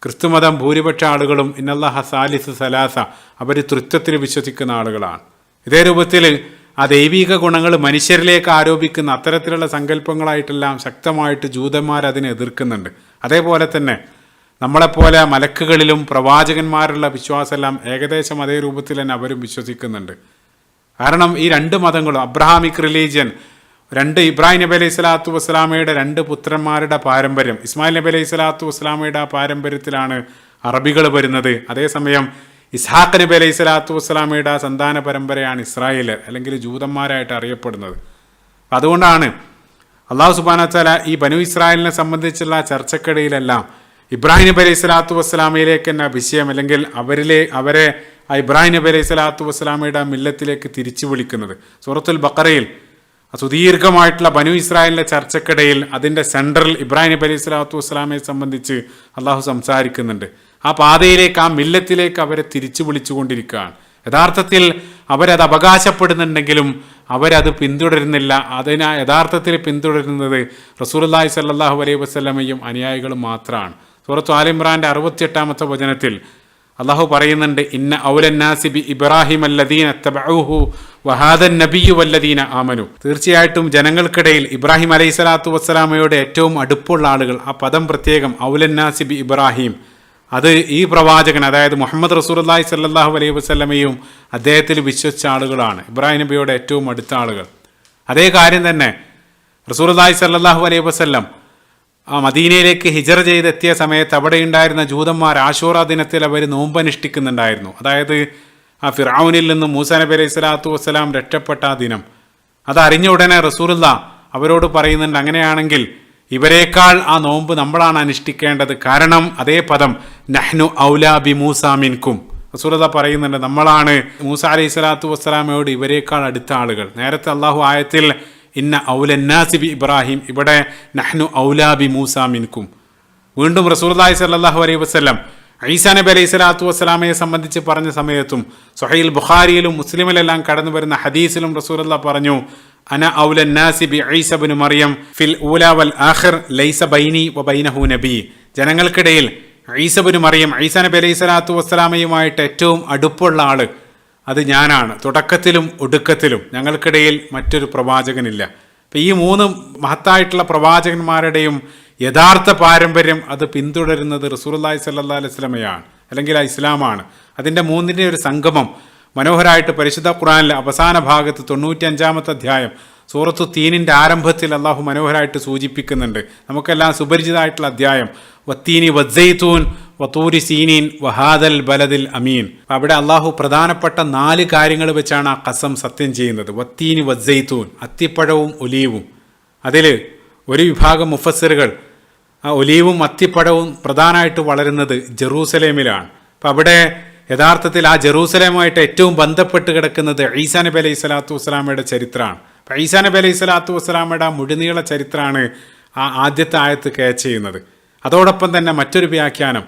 ക്രിസ്തുമതം ഭൂരിപക്ഷ ആളുകളും ഇന്നല്ലാഹ സാലിസ് സലാസ, അവർ തൃത്വത്തിൽ വിശ്വസിക്കുന്ന ആളുകളാണ്. ഇതേ രൂപത്തിൽ ആ ദൈവിക ഗുണങ്ങൾ മനുഷ്യരിലേക്ക് ആരോപിക്കുന്ന അത്തരത്തിലുള്ള സങ്കല്പങ്ങളായിട്ടെല്ലാം ശക്തമായിട്ട് ജൂതന്മാർ അതിനെ എതിർക്കുന്നുണ്ട്. അതേപോലെ തന്നെ നമ്മളെപ്പോലെ മലക്കുകളിലും പ്രവാചകന്മാരുള്ള വിശ്വാസമെല്ലാം ഏകദേശം അതേ രൂപത്തിൽ തന്നെ അവരും വിശ്വസിക്കുന്നുണ്ട്. കാരണം ഈ രണ്ട് മതങ്ങളും അബ്രഹാമിക് റിലീജിയൻ, ഇബ്രാഹിം നബി അലൈഹി സ്വലാത്തു വസ്സലാമയുടെ 2 പുത്രന്മാരുടെ പാരമ്പര്യം, ഇസ്മായിൽ നബി അലൈഹി സ്വലാത്തു വസ്സലാമയുടെ ആ പാരമ്പര്യത്തിലാണ് അറബികൾ വരുന്നത്. അതേസമയം ഇസ്ഹാഖ് നബി അലൈഹി സ്വലാത്തു വസ്സലാമയുടെ ആ സന്താന പരമ്പരയാണ് ഇസ്രായേൽ അല്ലെങ്കിൽ ജൂതന്മാരായിട്ട് അറിയപ്പെടുന്നത്. അതുകൊണ്ടാണ് അള്ളാഹു സുബ്ഹാനഹു വ തആല ഈ ബനു ഇസ്രായേലിനെ സംബന്ധിച്ചുള്ള ചർച്ചക്കിടയിലെല്ലാം ഇബ്രാഹിം നബി അലൈഹി സ്വലാത്തു വസ്സലാമയിലേക്ക് തന്നെ വിഷയം, അല്ലെങ്കിൽ അവരെ ആ ഇബ്രാഹിം നബി അലൈഹി സ്വലാത്തു വസ്സലാമയുടെ മില്ലത്തിലേക്ക് തിരിച്ചു വിളിക്കുന്നത്. സൂറത്തുൽ ബഖറയിൽ സുദീർഘമായിട്ടുള്ള ബനു ഇസ്രായേലിൻ്റെ ചർച്ചക്കിടയിൽ അതിൻ്റെ സെൻട്രൽ ഇബ്രാഹിം നബി അലൈഹി സ്വലാത്തു വസ്സലാമയെ സംബന്ധിച്ച് അള്ളാഹു സംസാരിക്കുന്നുണ്ട്. ആ പാതയിലേക്ക്, ആ മില്ലത്തിലേക്ക് അവരെ തിരിച്ചു വിളിച്ചുകൊണ്ടിരിക്കുകയാണ്. യഥാർത്ഥത്തിൽ അവരത് അവകാശപ്പെടുന്നുണ്ടെങ്കിലും അവരത് പിന്തുടരുന്നില്ല. യഥാർത്ഥത്തിൽ പിന്തുടരുന്നത് റസൂലുള്ളാഹി സ്വല്ലല്ലാഹു അലൈഹി വസല്ലമയും അനുയായികളും മാത്രമാണ്. സൂറത്ത് ആൽ ഇംറാന്റെ 68-ാമത്തെ വചനത്തിൽ അള്ളാഹു പറയുന്നുണ്ട്, ഇന്ന ഔലന്നാസി ബി ഇബ്രാഹിം അല്ലദീന തബഊഹു വഹാദൻ നബിയ്യു വല്ലദീന ആമനു, തീർച്ചയായിട്ടും ജനങ്ങൾക്കിടയിൽ ഇബ്രാഹിം അലൈഹി സ്വലാത്തു വസ്സലാമയുടെ ഏറ്റവും അടുപ്പുള്ള ആളുകൾ, ആ പദം പ്രത്യേകം ഔലന്നാസി ബി ഇബ്രാഹിം, അത് ഈ പ്രവാചകൻ, അതായത് മുഹമ്മദ് റസൂലുള്ളാഹി സ്വല്ലല്ലാഹു അലൈഹി വസല്ലമയും അദ്ദേഹത്തിൽ വിശ്വസിച്ച ആളുകളാണ്, ഇബ്രാഹിം നബിയോട് ഏറ്റവും അടുത്ത ആളുകൾ. അതേ കാര്യം തന്നെ റസൂലുള്ളാഹി സ്വല്ലല്ലാഹു അലൈഹി വസല്ലം ആ മദീനയിലേക്ക് ഹിജറ ചെയ്തെത്തിയ സമയത്ത് അവിടെ ഉണ്ടായിരുന്ന ജൂതന്മാർ ആശൂറ ദിനത്തിൽ അവർ നോമ്പനുഷ്ഠിക്കുന്നുണ്ടായിരുന്നു. അതായത് ആ ഫിർഔനിൽ നിന്ന് മൂസാ നബി അലൈഹി സ്വലാത്തു വസ്സലാം രക്ഷപ്പെട്ട ആ ദിനം, അതറിഞ്ഞ ഉടനെ റസൂലുള്ള അവരോട് പറയുന്നുണ്ട്, അങ്ങനെയാണെങ്കിൽ ഇവരെക്കാൾ ആ നോമ്പ് നമ്മളാണ് അനുഷ്ഠിക്കേണ്ടത്. കാരണം അതേ പദം നഹ്നു ഔലാ ബി മൂസാ മിൻകും, റസൂലുള്ള പറയുന്നുണ്ട്, നമ്മളാണ് മൂസ അലൈഹി സ്വലാത്തു വസ്സലാമയോട് ഇവരെക്കാൾ അടുത്ത ആളുകൾ. നേരത്തെ അള്ളാഹു ആയത്തിൽ ഇന്ന ഔലന്നാസി ബി ഇബ്രാഹിം, ഇവിടെ നഹ്നു ഔലാ ബി മൂസാ മിൻകും. വീണ്ടും റസൂലുള്ളാഹി സ്വല്ലല്ലാഹു അലൈഹി വസല്ലം ഈസാ നബി അലൈഹി സ്വലാത്തു വസ്സലാമയെ സംബന്ധിച്ച് പറഞ്ഞ സമയത്തും സ്വഹീഹുൽ ബുഖാരിയിലും മുസ്ലിമിലെല്ലാം കടന്നു വരുന്ന ഹദീസിലും റസൂലുള്ളാഹി പറഞ്ഞു, അന ഔലന്നാസി ബി ഈസ ഇബ്നു മറിയം ഫിൽ ഊലാ വൽ ആഖിർ ലൈസ ബൈനി വ ബൈനഹു നബി. ജനങ്ങൾക്കിടയിൽ ഈസ ഇബ്നു മറിയം, ഈസാ നബി അലൈഹി സ്വലാത്തു വസ്സലാമയുമായിട്ട് ഏറ്റവും അടുപ്പുള്ള ആള് അത് ഞാനാണ്. തുടക്കത്തിലും ഒടുക്കത്തിലും ഞങ്ങൾക്കിടയിൽ മറ്റൊരു പ്രവാചകനില്ല. അപ്പം ഈ മൂന്ന് മഹത്തായിട്ടുള്ള പ്രവാചകന്മാരുടെയും യഥാർത്ഥ പാരമ്പര്യം അത് പിന്തുടരുന്നത് റസൂലുള്ളാഹി സ്വല്ലല്ലാഹു അലൈഹി വസല്ലമയാണ്, അല്ലെങ്കിൽ ഇസ്ലാമാണ്. അതിൻ്റെ മൂന്നിൻ്റെ ഒരു സംഗമം മനോഹരമായിട്ട് പരിശുദ്ധ ഖുർആനിലെ അവസാന ഭാഗത്ത് 95-ാമത്തെ അധ്യായം സൂറത്തു തീനിൻ്റെ ആരംഭത്തിൽ അള്ളാഹു മനോഹരമായിട്ട് സൂചിപ്പിക്കുന്നുണ്ട്. നമുക്കെല്ലാം സുപരിചിതമായിട്ടുള്ള അധ്യായം, വത്തീനി വസ്സൈത്തൂൻ വത്തൂരി സീനീൻ വഹാദൽ ബലദിൽ അമീൻ. അവിടെ അള്ളാഹു പ്രധാനപ്പെട്ട 4 കാര്യങ്ങൾ വെച്ചാണ് ആ ഖസം സത്യം ചെയ്യുന്നത്. വത്തീനി വസ്സൈത്തൂൻ, അത്തിപ്പഴവും ഒലീവും. അതിൽ ഒരു വിഭാഗം മുഫസ്സിറുകൾ ആ ഒലീവും അത്തിപ്പഴവും പ്രധാനമായിട്ട് വളരുന്നത് ജെറൂസലേമിലാണ്. അപ്പം അവിടെ യഥാർത്ഥത്തിൽ ആ ജെറൂസലേമുമായിട്ട് ഏറ്റവും ബന്ധപ്പെട്ട് കിടക്കുന്നത് ഈസാ നബി അലൈഹി സ്വലാത്തു വസ്സലാമയുടെ ചരിത്രമാണ്. അപ്പം ഈസാ നബി അലൈഹി സ്വലാത്തു വസ്സലാമയുടെ ആ മുഴുനീള ചരിത്രമാണ് ആ ആദ്യത്തെ ആയത്ത് ക്യാച്ച് ചെയ്യുന്നത്. അതോടൊപ്പം തന്നെ മറ്റൊരു വ്യാഖ്യാനം,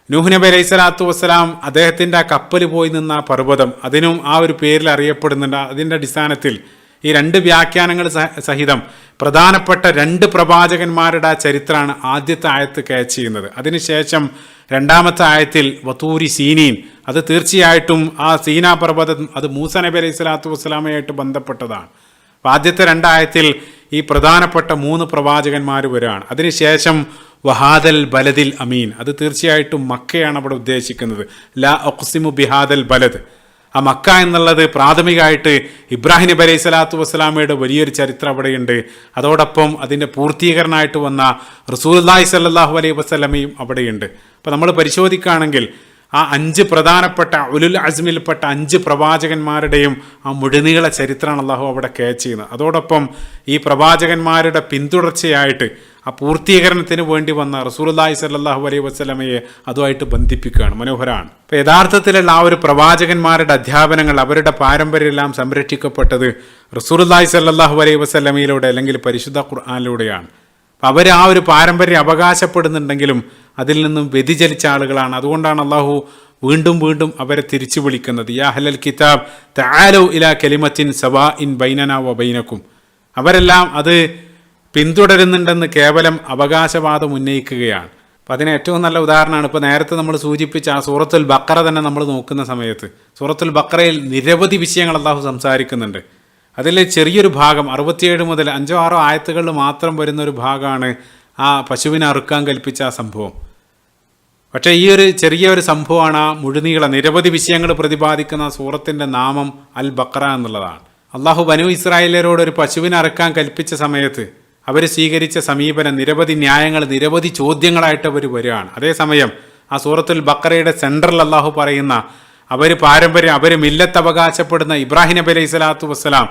നൂഹ് നബി അലൈഹി സ്വലാത്തു വസ്സലാം അദ്ദേഹത്തിൻ്റെ ആ കപ്പൽ പോയി നിന്ന ആ പർവ്വതം, അതിനും ആ ഒരു പേരിൽ അറിയപ്പെടുന്നുണ്ട്. അതിൻ്റെ അടിസ്ഥാനത്തിൽ ഈ 2 വ്യാഖ്യാനങ്ങൾ സഹിതം പ്രധാനപ്പെട്ട 2 പ്രവാചകന്മാരുടെ ആ ചരിത്രമാണ് ആദ്യത്തെ ആയത്ത് ക്യാച്ച് ചെയ്യുന്നത്. അതിനുശേഷം 2-ാമത്തെ ആയത്തിൽ വത്തൂരി സീനീൻ, അത് തീർച്ചയായിട്ടും ആ സീനാ പർവ്വതം അത് മൂസ നബി അലൈഹി സ്വലാത്തു വസ്സലാമയായിട്ട് ബന്ധപ്പെട്ടതാണ്. അപ്പം ആദ്യത്തെ 2 ആയത്തിൽ ഈ പ്രധാനപ്പെട്ട 3 പ്രവാചകന്മാർ വരികയാണ്. അതിനുശേഷം വഹാദൽ ബലദിൽ അമീൻ, അത് തീർച്ചയായിട്ടും മക്കയാണ് അവിടെ ഉദ്ദേശിക്കുന്നത്. ലാ ഉഖ്സിമു ബിഹാദൽ ബലദ്, ആ മക്ക എന്നുള്ളത് പ്രാഥമികമായിട്ട് ഇബ്രാഹിം നബി അലൈഹി സ്വലാത്തു വസ്സലാമയുടെ വലിയൊരു ചരിത്രം അവിടെയുണ്ട്. അതോടൊപ്പം അതിൻ്റെ പൂർത്തീകരണമായിട്ട് വന്ന റസൂലുള്ളാഹി സ്വല്ലല്ലാഹു അലൈഹി വസല്ലമയും അവിടെയുണ്ട്. അപ്പോൾ നമ്മൾ പരിശോധിക്കുകയാണെങ്കിൽ ആ 5 പ്രധാനപ്പെട്ട ഉലുൽ അസ്മിൽപ്പെട്ട 5 പ്രവാചകന്മാരുടെയും ആ മുഴുനീള ചരിത്രമാണ് അള്ളാഹു അവിടെ ക്യാച്ച് ചെയ്യുന്നത്. അതോടൊപ്പം ഈ പ്രവാചകന്മാരുടെ പിന്തുടർച്ചയായിട്ട് ആ പൂർത്തീകരണത്തിന് വേണ്ടി വന്ന റസൂലുള്ളാഹി സ്വല്ലല്ലാഹു അലൈഹി വസല്ലമയെ അതുമായിട്ട് ബന്ധിപ്പിക്കുകയാണ്. മനോഹരമാണ്. അപ്പോൾ യഥാർത്ഥത്തിലുള്ള ആ ഒരു പ്രവാചകന്മാരുടെ അധ്യാപനങ്ങൾ, അവരുടെ പാരമ്പര്യമെല്ലാം സംരക്ഷിക്കപ്പെട്ടത് റസൂലുള്ളാഹി സ്വല്ലല്ലാഹു അലൈഹി വസല്ലമയിലൂടെ, അല്ലെങ്കിൽ പരിശുദ്ധ ഖുർആനിലൂടെയാണ്. അവർ ആ ഒരു പാരമ്പര്യം അവകാശപ്പെടുന്നുണ്ടെങ്കിലും അതിൽ നിന്നും വ്യതിചലിച്ച ആളുകളാണ്. അതുകൊണ്ടാണ് അള്ളാഹു വീണ്ടും വീണ്ടും അവരെ തിരിച്ചു വിളിക്കുന്നത്, യാ അഹ്ലൽ കിതാബ് തആലൂ ഇലാ കലിമത്തിൻ സവാഇൻ ബൈനനാ വ ബൈനക്കും. അവരെല്ലാം അത് പിന്തുടരുന്നുണ്ടെന്ന് കേവലം അവകാശവാദം ഉന്നയിക്കുകയാണ്. അപ്പം അതിന് ഏറ്റവും നല്ല ഉദാഹരണമാണ് ഇപ്പോൾ നേരത്തെ നമ്മൾ സൂചിപ്പിച്ച ആ സൂറത്തുൽ ബഖറ തന്നെ നമ്മൾ നോക്കുന്ന സമയത്ത് സൂറത്തുൽ ബഖറയിൽ നിരവധി വിഷയങ്ങൾ അള്ളാഹു സംസാരിക്കുന്നുണ്ട്. അതിൽ ചെറിയൊരു ഭാഗം 67 മുതൽ 5-6 ആയത്തുകളിൽ മാത്രം വരുന്നൊരു ഭാഗമാണ് ആ പശുവിനെ അറുക്കാൻ കൽപ്പിച്ച ആ സംഭവം. പക്ഷേ ഈ ഒരു ചെറിയൊരു സംഭവമാണ് ആ മുഴുനീള നിരവധി വിഷയങ്ങൾ പ്രതിപാദിക്കുന്ന സൂറത്തിൻ്റെ നാമം അൽ ബഖറ എന്നുള്ളതാണ്. അള്ളാഹു ബനു ഇസ്രായേലരോട് ഒരു പശുവിനെ അറുക്കാൻ കൽപ്പിച്ച സമയത്ത് അവർ സ്വീകരിച്ച സമീപനം നിരവധി ന്യായങ്ങൾ, നിരവധി ചോദ്യങ്ങളായിട്ട് അവർ വരികയാണ്. അതേസമയം ആ സൂറത്തുൽ ബഖറയുടെ സെൻട്രൽ അള്ളാഹു പറയുന്ന അവർ പാരമ്പര്യം, അവർ മില്ലത്ത് അവകാശപ്പെടുന്ന ഇബ്രാഹിം നബി അലൈഹി സ്വലാത്തു വസ്സലാം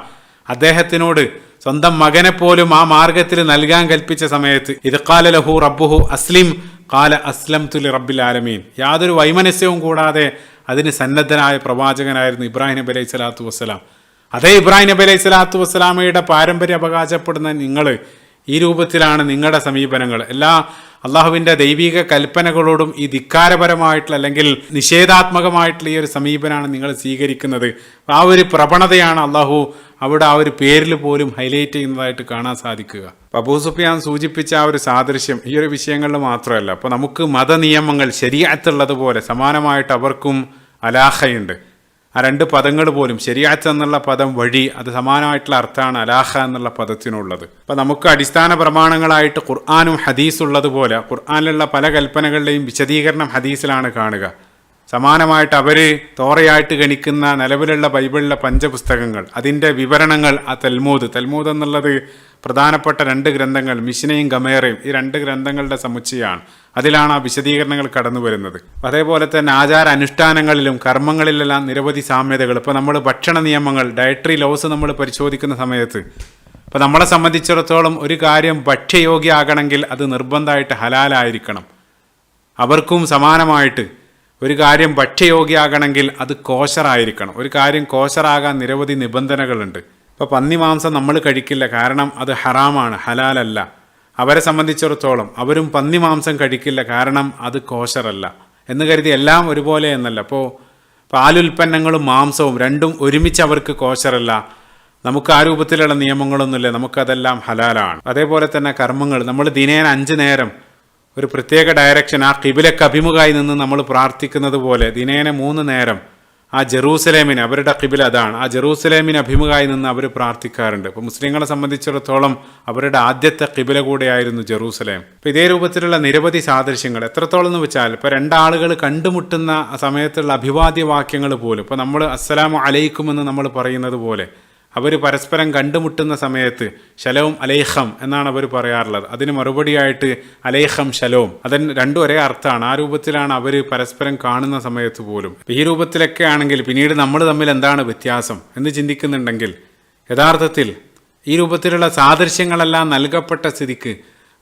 അദ്ദേഹത്തിനോട് സ്വന്തം മകനെ പോലും ആ മാർഗത്തിൽ നൽകാൻ കൽപ്പിച്ച സമയത്ത് ഇത് ഖാല ലഹു റബ്ബുഹു അസ്ലിം ഖാല അസ്ലംതു ലിറബ്ബിൽ ആലമീൻ, യാതൊരു വൈമനസ്യവും കൂടാതെ അതിന് സന്നദ്ധനായ പ്രവാചകനായിരുന്നു ഇബ്രാഹിം നബി അലൈഹി സ്വലാത്തു വസ്സലാം. അതേ ഇബ്രാഹിം നബി അലൈഹി സ്വലാത്തു വസ്സലാമയുടെ പാരമ്പര്യം അവകാശപ്പെടുന്ന നിങ്ങൾ ഈ രൂപത്തിലാണ് നിങ്ങളുടെ സമീപനങ്ങൾ. എല്ലാ അള്ളാഹുവിൻ്റെ ദൈവിക കൽപ്പനകളോടും ഈ ധിക്കാരപരമായിട്ടുള്ള അല്ലെങ്കിൽ നിഷേധാത്മകമായിട്ടുള്ള ഈ ഒരു സമീപനമാണ് നിങ്ങൾ സ്വീകരിക്കുന്നത്. ആ ഒരു പ്രവണതയാണ് അള്ളാഹു അവിടെ ആ ഒരു പേരിൽ പോലും ഹൈലൈറ്റ് ചെയ്യുന്നതായിട്ട് കാണാൻ സാധിക്കുക. അബൂ സുഫിയാൻ സൂചിപ്പിച്ച ആ ഒരു സാദൃശ്യം ഈ ഒരു വിഷയങ്ങളിൽ മാത്രമല്ല. അപ്പോൾ നമുക്ക് മതനിയമങ്ങൾ ശരീഅത്തുള്ളതുപോലെ സമാനമായിട്ട് അവർക്കും അലാഹയുണ്ട്. ആ 2 പദങ്ങൾ പോലും, ശരീഅത്ത് എന്നുള്ള പദം വഴി, അത് സമാനമായിട്ടുള്ള അർത്ഥമാണ് അലാഹ എന്നുള്ള പദത്തിനുള്ളത്. അപ്പം നമുക്ക് അടിസ്ഥാന പ്രമാണങ്ങളായിട്ട് ഖുർആാനും ഹദീസ് ഉള്ളതുപോലെ ഖുർആാനിലുള്ള പല കൽപ്പനകളുടെയും വിശദീകരണം ഹദീസിലാണ് കാണുക. സമാനമായിട്ട് അവർ തോറയായിട്ട് ഗണിക്കുന്ന നിലവിലുള്ള ബൈബിളിലെ പഞ്ചപുസ്തകങ്ങൾ, അതിൻ്റെ വിവരണങ്ങൾ ആ തൽമൂദ് എന്നുള്ളത് പ്രധാനപ്പെട്ട 2 ഗ്രന്ഥങ്ങൾ, മിഷ്നയും ഗമേറയും, ഈ 2 ഗ്രന്ഥങ്ങളുടെ സമുച്ചയമാണ്. അതിലാണ് ആ വിശദീകരണങ്ങൾ കടന്നു വരുന്നത്. അതേപോലെ തന്നെ ആചാര അനുഷ്ഠാനങ്ങളിലും കർമ്മങ്ങളിലെല്ലാം നിരവധി സാമ്യതകൾ. ഇപ്പോൾ നമ്മൾ ഭക്ഷണ നിയമങ്ങൾ, ഡയറ്ററി ലോസ് നമ്മൾ പരിശോധിക്കുന്ന സമയത്ത്, ഇപ്പോൾ നമ്മളെ സംബന്ധിച്ചിടത്തോളം ഒരു കാര്യം ഭക്ഷ്യയോഗ്യമാകണമെങ്കിൽ അത് നിർബന്ധമായിട്ട് ഹലാലായിരിക്കണം. അവർക്കും സമാനമായിട്ട് ഒരു കാര്യം ഭക്ഷ്യയോഗ്യമാകണമെങ്കിൽ അത് കോശറായിരിക്കണം. ഒരു കാര്യം കോശറാകാൻ നിരവധി നിബന്ധനകളുണ്ട്. ഇപ്പോൾ പന്നി മാംസം നമ്മൾ കഴിക്കില്ല, കാരണം അത് ഹറാമാണ്, ഹലാലല്ല. അവരെ സംബന്ധിച്ചിടത്തോളം അവരും പന്നി മാംസം കഴിക്കില്ല, കാരണം അത് കോശറല്ല. എന്ന് കരുതി എല്ലാം ഒരുപോലെ എന്നല്ല. അപ്പോൾ പാലുൽപ്പന്നങ്ങളും മാംസവും രണ്ടും ഒരുമിച്ച് അവർക്ക് കോശറല്ല. നമുക്ക് ആ രൂപത്തിലുള്ള നിയമങ്ങളൊന്നുമില്ല, നമുക്കതെല്ലാം ഹലാലാണ്. അതേപോലെ തന്നെ കർമ്മങ്ങൾ, നമ്മൾ ദിനേന 5 നേരം ഒരു പ്രത്യേക ഡയറക്ഷൻ, ആ ഖിബിലക്ക് അഭിമുഖമായി നിന്ന് നമ്മൾ പ്രാർത്ഥിക്കുന്നത് പോലെ ദിനേന 3 നേരം ആ ജെറൂസലേമിന്, അവരുടെ ഖിബില അതാണ്, ആ ജെറൂസലേമിന് അഭിമുഖമായി നിന്ന് അവർ പ്രാർത്ഥിക്കാറുണ്ട്. ഇപ്പോൾ മുസ്ലിങ്ങളെ സംബന്ധിച്ചിടത്തോളം അവരുടെ ആദ്യത്തെ ഖിബില കൂടെയായിരുന്നു ജെറൂസലേം. ഇപ്പോൾ ഇതേ രൂപത്തിലുള്ള നിരവധി സാദൃശ്യങ്ങൾ, എത്രത്തോളം എന്ന് വെച്ചാൽ ഇപ്പോൾ 2 ആളുകൾ കണ്ടുമുട്ടുന്ന സമയത്തുള്ള അഭിവാദ്യ വാക്യങ്ങൾ പോലും, ഇപ്പോൾ നമ്മൾ അസ്സലാമു അലൈക്കും എന്ന് നമ്മൾ പറയുന്നത് പോലെ അവർ പരസ്പരം കണ്ടുമുട്ടുന്ന സമയത്ത് ശലോം അലൈഹം എന്നാണ് അവർ പറയാറുള്ളത്. അതിന് മറുപടിയായിട്ട് അലൈഹം ശലോം, അതിന് രണ്ടും ഒരേ അർത്ഥമാണ്. ആ രൂപത്തിലാണ് അവർ പരസ്പരം കാണുന്ന സമയത്ത് പോലും. ഈ രൂപത്തിലൊക്കെ ആണെങ്കിൽ പിന്നീട് നമ്മൾ തമ്മിൽ എന്താണ് വ്യത്യാസം എന്ന് ചിന്തിക്കുന്നുണ്ടെങ്കിൽ, യഥാർത്ഥത്തിൽ ഈ രൂപത്തിലുള്ള സാദൃശ്യങ്ങളെല്ലാം നൽകപ്പെട്ട സ്ഥിതിക്ക്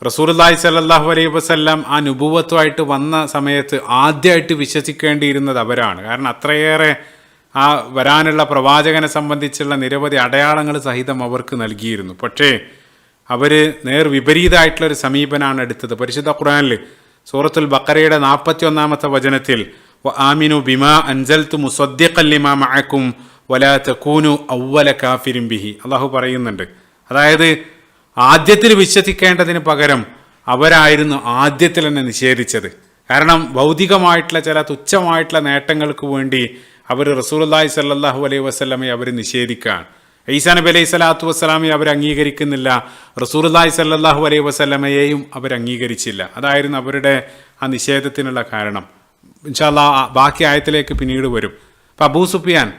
റസൂലുള്ളാഹി സ്വല്ലല്ലാഹു അലൈഹി വസല്ലം ആ നുബുവത്തുമായിട്ട് വന്ന സമയത്ത് ആദ്യമായിട്ട് വിശ്വസിക്കേണ്ടിയിരുന്നത് അവരാണ്. കാരണം അത്രയേറെ ആ വരാനുള്ള പ്രവാചകനെ സംബന്ധിച്ചുള്ള നിരവധി അടയാളങ്ങൾ സഹിതം അവർക്ക് നൽകിയിരുന്നു. പക്ഷേ അവർ വിപരീതമായിട്ടുള്ളൊരു സമീപനാണ് എടുത്തത്. പരിശുദ്ധ ഖുർആനിൽ സൂറത്തുൽ ബഖറയുടെ 41-ാമത്തെ വചനത്തിൽ ആമിനു ബിമാ അൻസൽതു മുസദ്ദിഖൻ ലിമാ മഅക്കും വലാ തകൂനു അവ്വല കാഫിരിൻ ബിഹി, അല്ലാഹു പറയുന്നുണ്ട്. അതായത് ആദ്യത്തിൽ വിശ്വസിക്കേണ്ടതിന് പകരം അവരായിരുന്നു ആദ്യത്തിൽ തന്നെ നിഷേധിച്ചത്. കാരണം ഭൗതികമായിട്ടുള്ള ചില തുച്ഛമായിട്ടുള്ള നേട്ടങ്ങൾക്ക് വേണ്ടി അവർ റസൂലുള്ളാഹി സ്വല്ലല്ലാഹു അലൈഹി വസല്ലമയെ അവർ നിഷേധിക്കുകയാണ്. ഈസാ നബി അലൈഹി സ്വലാത്തു വസ്സലാമയെ അവർ അംഗീകരിക്കുന്നില്ല, റസൂലുള്ളാഹി സ്വല്ലല്ലാഹു അലൈഹി വസല്ലമയെയും അവർ അംഗീകരിച്ചില്ല. അതായിരുന്നു അവരുടെ ആ നിഷേധത്തിനുള്ള കാരണം. ഇൻഷാ അല്ലാഹ് ബാക്കി ആയത്തിലേക്ക് പിന്നീട് വരും. അപ്പം അബൂ സുഫിയാൻ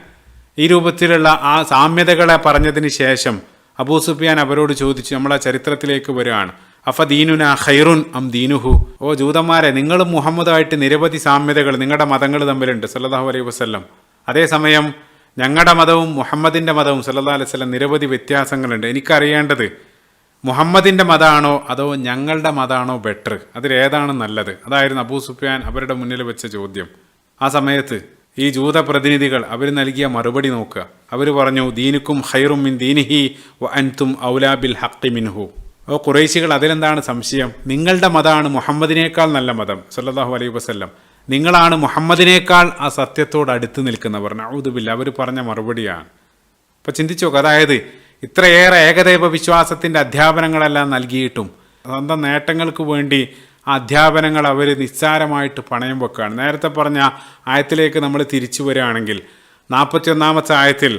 ഈ രൂപത്തിലുള്ള ആ സാമ്യതകളെ പറഞ്ഞതിന് ശേഷം അബൂ സുഫിയാൻ അവരോട് ചോദിച്ചു, നമ്മളെ ചരിത്രത്തിലേക്ക് വരികയാണ്, അഫ ദീനുന ഖൈറുൻ അം ദീനുഹു, ഓ ജൂതന്മാരെ, നിങ്ങളും മുഹമ്മദുമായിട്ട് നിരവധി സാമ്യതകൾ നിങ്ങളുടെ മതങ്ങൾ തമ്മിലുണ്ട് സല്ലല്ലാഹു അലൈഹി വസല്ലം. അതേസമയം ഞങ്ങളുടെ മതവും മുഹമ്മദിൻ്റെ മതവും സല്ലല്ലാഹു അലൈഹി വസല്ലം നിരവധി വ്യത്യാസങ്ങളുണ്ട്. എനിക്കറിയേണ്ടത് മുഹമ്മദിൻ്റെ മതമാണോ അതോ ഞങ്ങളുടെ മതമാണോ ബെറ്റർ, അതിലേതാണ് നല്ലത്? അതായിരുന്നു അബൂ സുഫിയാൻ അവരുടെ മുന്നിൽ വെച്ച ചോദ്യം. ആ സമയത്ത് ഈ ജൂത പ്രതിനിധികൾ അവർ നൽകിയ മറുപടി നോക്കുക. അവർ പറഞ്ഞു, ദീനുക്കും ഖൈറും മിൻ ദീനിഹി വ അൻതും ഔലാ ബിൽ ഹഖ്ഖി മിൻഹു. ഓ ഖുറൈശികൾ, അതിലെന്താണ് സംശയം? നിങ്ങളുടെ മതമാണ് മുഹമ്മദിനേക്കാൾ നല്ല മതം സല്ലല്ലാഹു അലൈഹി വസല്ലം. നിങ്ങളാണ് മുഹമ്മദിനേക്കാൾ ആ സത്യത്തോട് അടുത്ത് നിൽക്കുന്നവർ. നഊദു ബില്ലാഹ്, അവർ പറഞ്ഞ മറുപടിയാണ്. അപ്പോൾ ചിന്തിച്ചു നോക്കുക, അതായത് ഇത്രയേറെ ഏകദൈവ വിശ്വാസത്തിൻ്റെ അധ്യാപനങ്ങളെല്ലാം നൽകിയിട്ടും സ്വന്തം നേട്ടങ്ങൾക്ക് വേണ്ടി ആ അധ്യാപനങ്ങൾ അവർ നിസ്സാരമായിട്ട് പണയം വെക്കുകയാണ്. നേരത്തെ പറഞ്ഞ ആയത്തിലേക്ക് നമ്മൾ തിരിച്ചു വരികയാണെങ്കിൽ 41-ാമത്തെ ആയത്തിൽ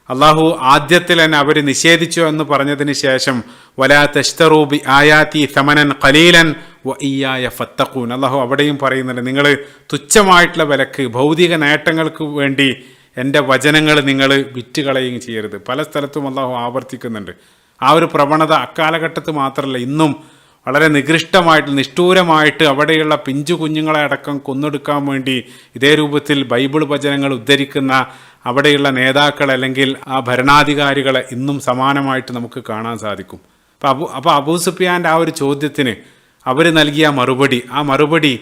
അള്ളാഹു ആദ്യത്തിൽ തന്നെ അവർ നിഷേധിച്ചു എന്ന് പറഞ്ഞതിന് ശേഷം വലാ തശ്തറൂ ബി ആയാതി സമനൻ ഖലീലൻ വ ഇയ്യായ ഫത്തഖൂൻ, അള്ളാഹു അവിടെയും പറയുന്നുണ്ട്, നിങ്ങൾ തുച്ഛമായിട്ടുള്ള വിലക്ക് ഭൗതിക നേട്ടങ്ങൾക്ക് വേണ്ടി എൻ്റെ വചനങ്ങൾ നിങ്ങൾ വിറ്റുകളയുകയും ചെയ്യരുത്. പല സ്ഥലത്തും അള്ളാഹു ആവർത്തിക്കുന്നുണ്ട്. ആ ഒരു പ്രവണത അക്കാലഘട്ടത്ത് മാത്രമല്ല, ഇന്നും വളരെ നികൃഷ്ടമായിട്ട് നിഷ്ഠൂരമായിട്ട് അവിടെയുള്ള പിഞ്ചു കുഞ്ഞുങ്ങളെ അടക്കം കൊന്നൊടുക്കാൻ വേണ്ടി ഇതേ രൂപത്തിൽ ബൈബിൾ വചനങ്ങൾ ഉദ്ധരിക്കുന്ന അവിടെയുള്ള നേതാക്കൾ അല്ലെങ്കിൽ ആ ഭരണാധികാരികളെ ഇന്നും സമാനമായിട്ട് നമുക്ക് കാണാൻ സാധിക്കും. അപ്പോൾ അബൂ സുഫിയാൻ്റെ ആ ഒരു ചോദ്യത്തിന് അവർ നൽകിയ മറുപടി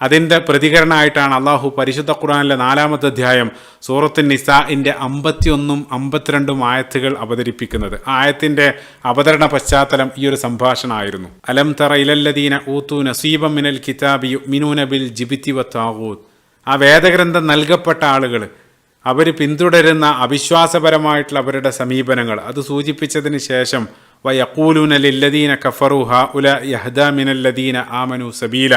അതിൻ്റെ പ്രതികരണമായിട്ടാണ് അള്ളാഹു പരിശുദ്ധ ഖുർആനിലെ 4-ാമത്തെ അധ്യായം സൂറത്തുൻ നിസാഇൻ്റെ 51ഉം 52ഉം ആയത്തുകൾ അവതരിപ്പിക്കുന്നത്. ആ ആയത്തിൻ്റെ അവതരണ പശ്ചാത്തലം ഈ ഒരു സംഭാഷണമായിരുന്നു. അലം തറ ഇലല്ലദീന ഊതു നസീബം മിനൽ കിതാബി യുഅ്മിനൂന ബിൽ ജിബ്തി വത്താഗൂത്ത്, ആ വേദഗ്രന്ഥം നൽകപ്പെട്ട ആളുകൾ അവർ പിന്തുടരുന്ന അവിശ്വാസപരമായിട്ടുള്ള അവരുടെ സമീപനങ്ങൾ അത് സൂചിപ്പിച്ചതിന് ശേഷം വയഖൂലൂന ലില്ലദീന കഫറു ഹഉലാഇ അഹ്ദാ മിനല്ലദീന ആമനു സബീല,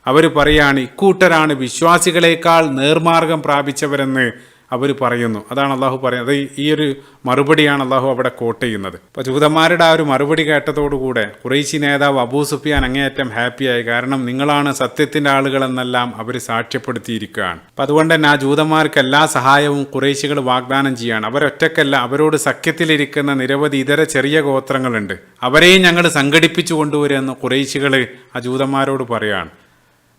അവർ പറയാണ് ഇക്കൂട്ടരാണ് വിശ്വാസികളെക്കാൾ നേർമാർഗം പ്രാപിച്ചവരെന്ന് അവർ പറയുന്നു. അതാണ് അള്ളാഹു പറയുന്നത്. ഈ ഒരു മറുപടിയാണ് അള്ളാഹു അവിടെ കോട്ട് ചെയ്യുന്നത്. അപ്പോൾ ജൂതന്മാരുടെ ആ ഒരു മറുപടി കേട്ടതോടുകൂടെ ഖുറൈശി നേതാവ് അബൂ സുഫിയാൻ അങ്ങേയറ്റം ഹാപ്പിയായി. കാരണം നിങ്ങളാണ് സത്യത്തിൻ്റെ ആളുകളെന്നെല്ലാം അവർ സാക്ഷ്യപ്പെടുത്തിയിരിക്കുകയാണ്. അപ്പം അതുകൊണ്ട് തന്നെ ആ ജൂതന്മാർക്ക് എല്ലാ സഹായവും ഖുറൈശികൾ വാഗ്ദാനം ചെയ്യാണ്. അവരൊറ്റക്കല്ല, അവരോട് സഖ്യത്തിലിരിക്കുന്ന നിരവധി ഇതര ചെറിയ ഗോത്രങ്ങളുണ്ട്, അവരെയും ഞങ്ങൾ സംഘടിപ്പിച്ചു കൊണ്ടുവരുമെന്ന് ഖുറൈശികൾ ആ ജൂതന്മാരോട് പറയാണ്.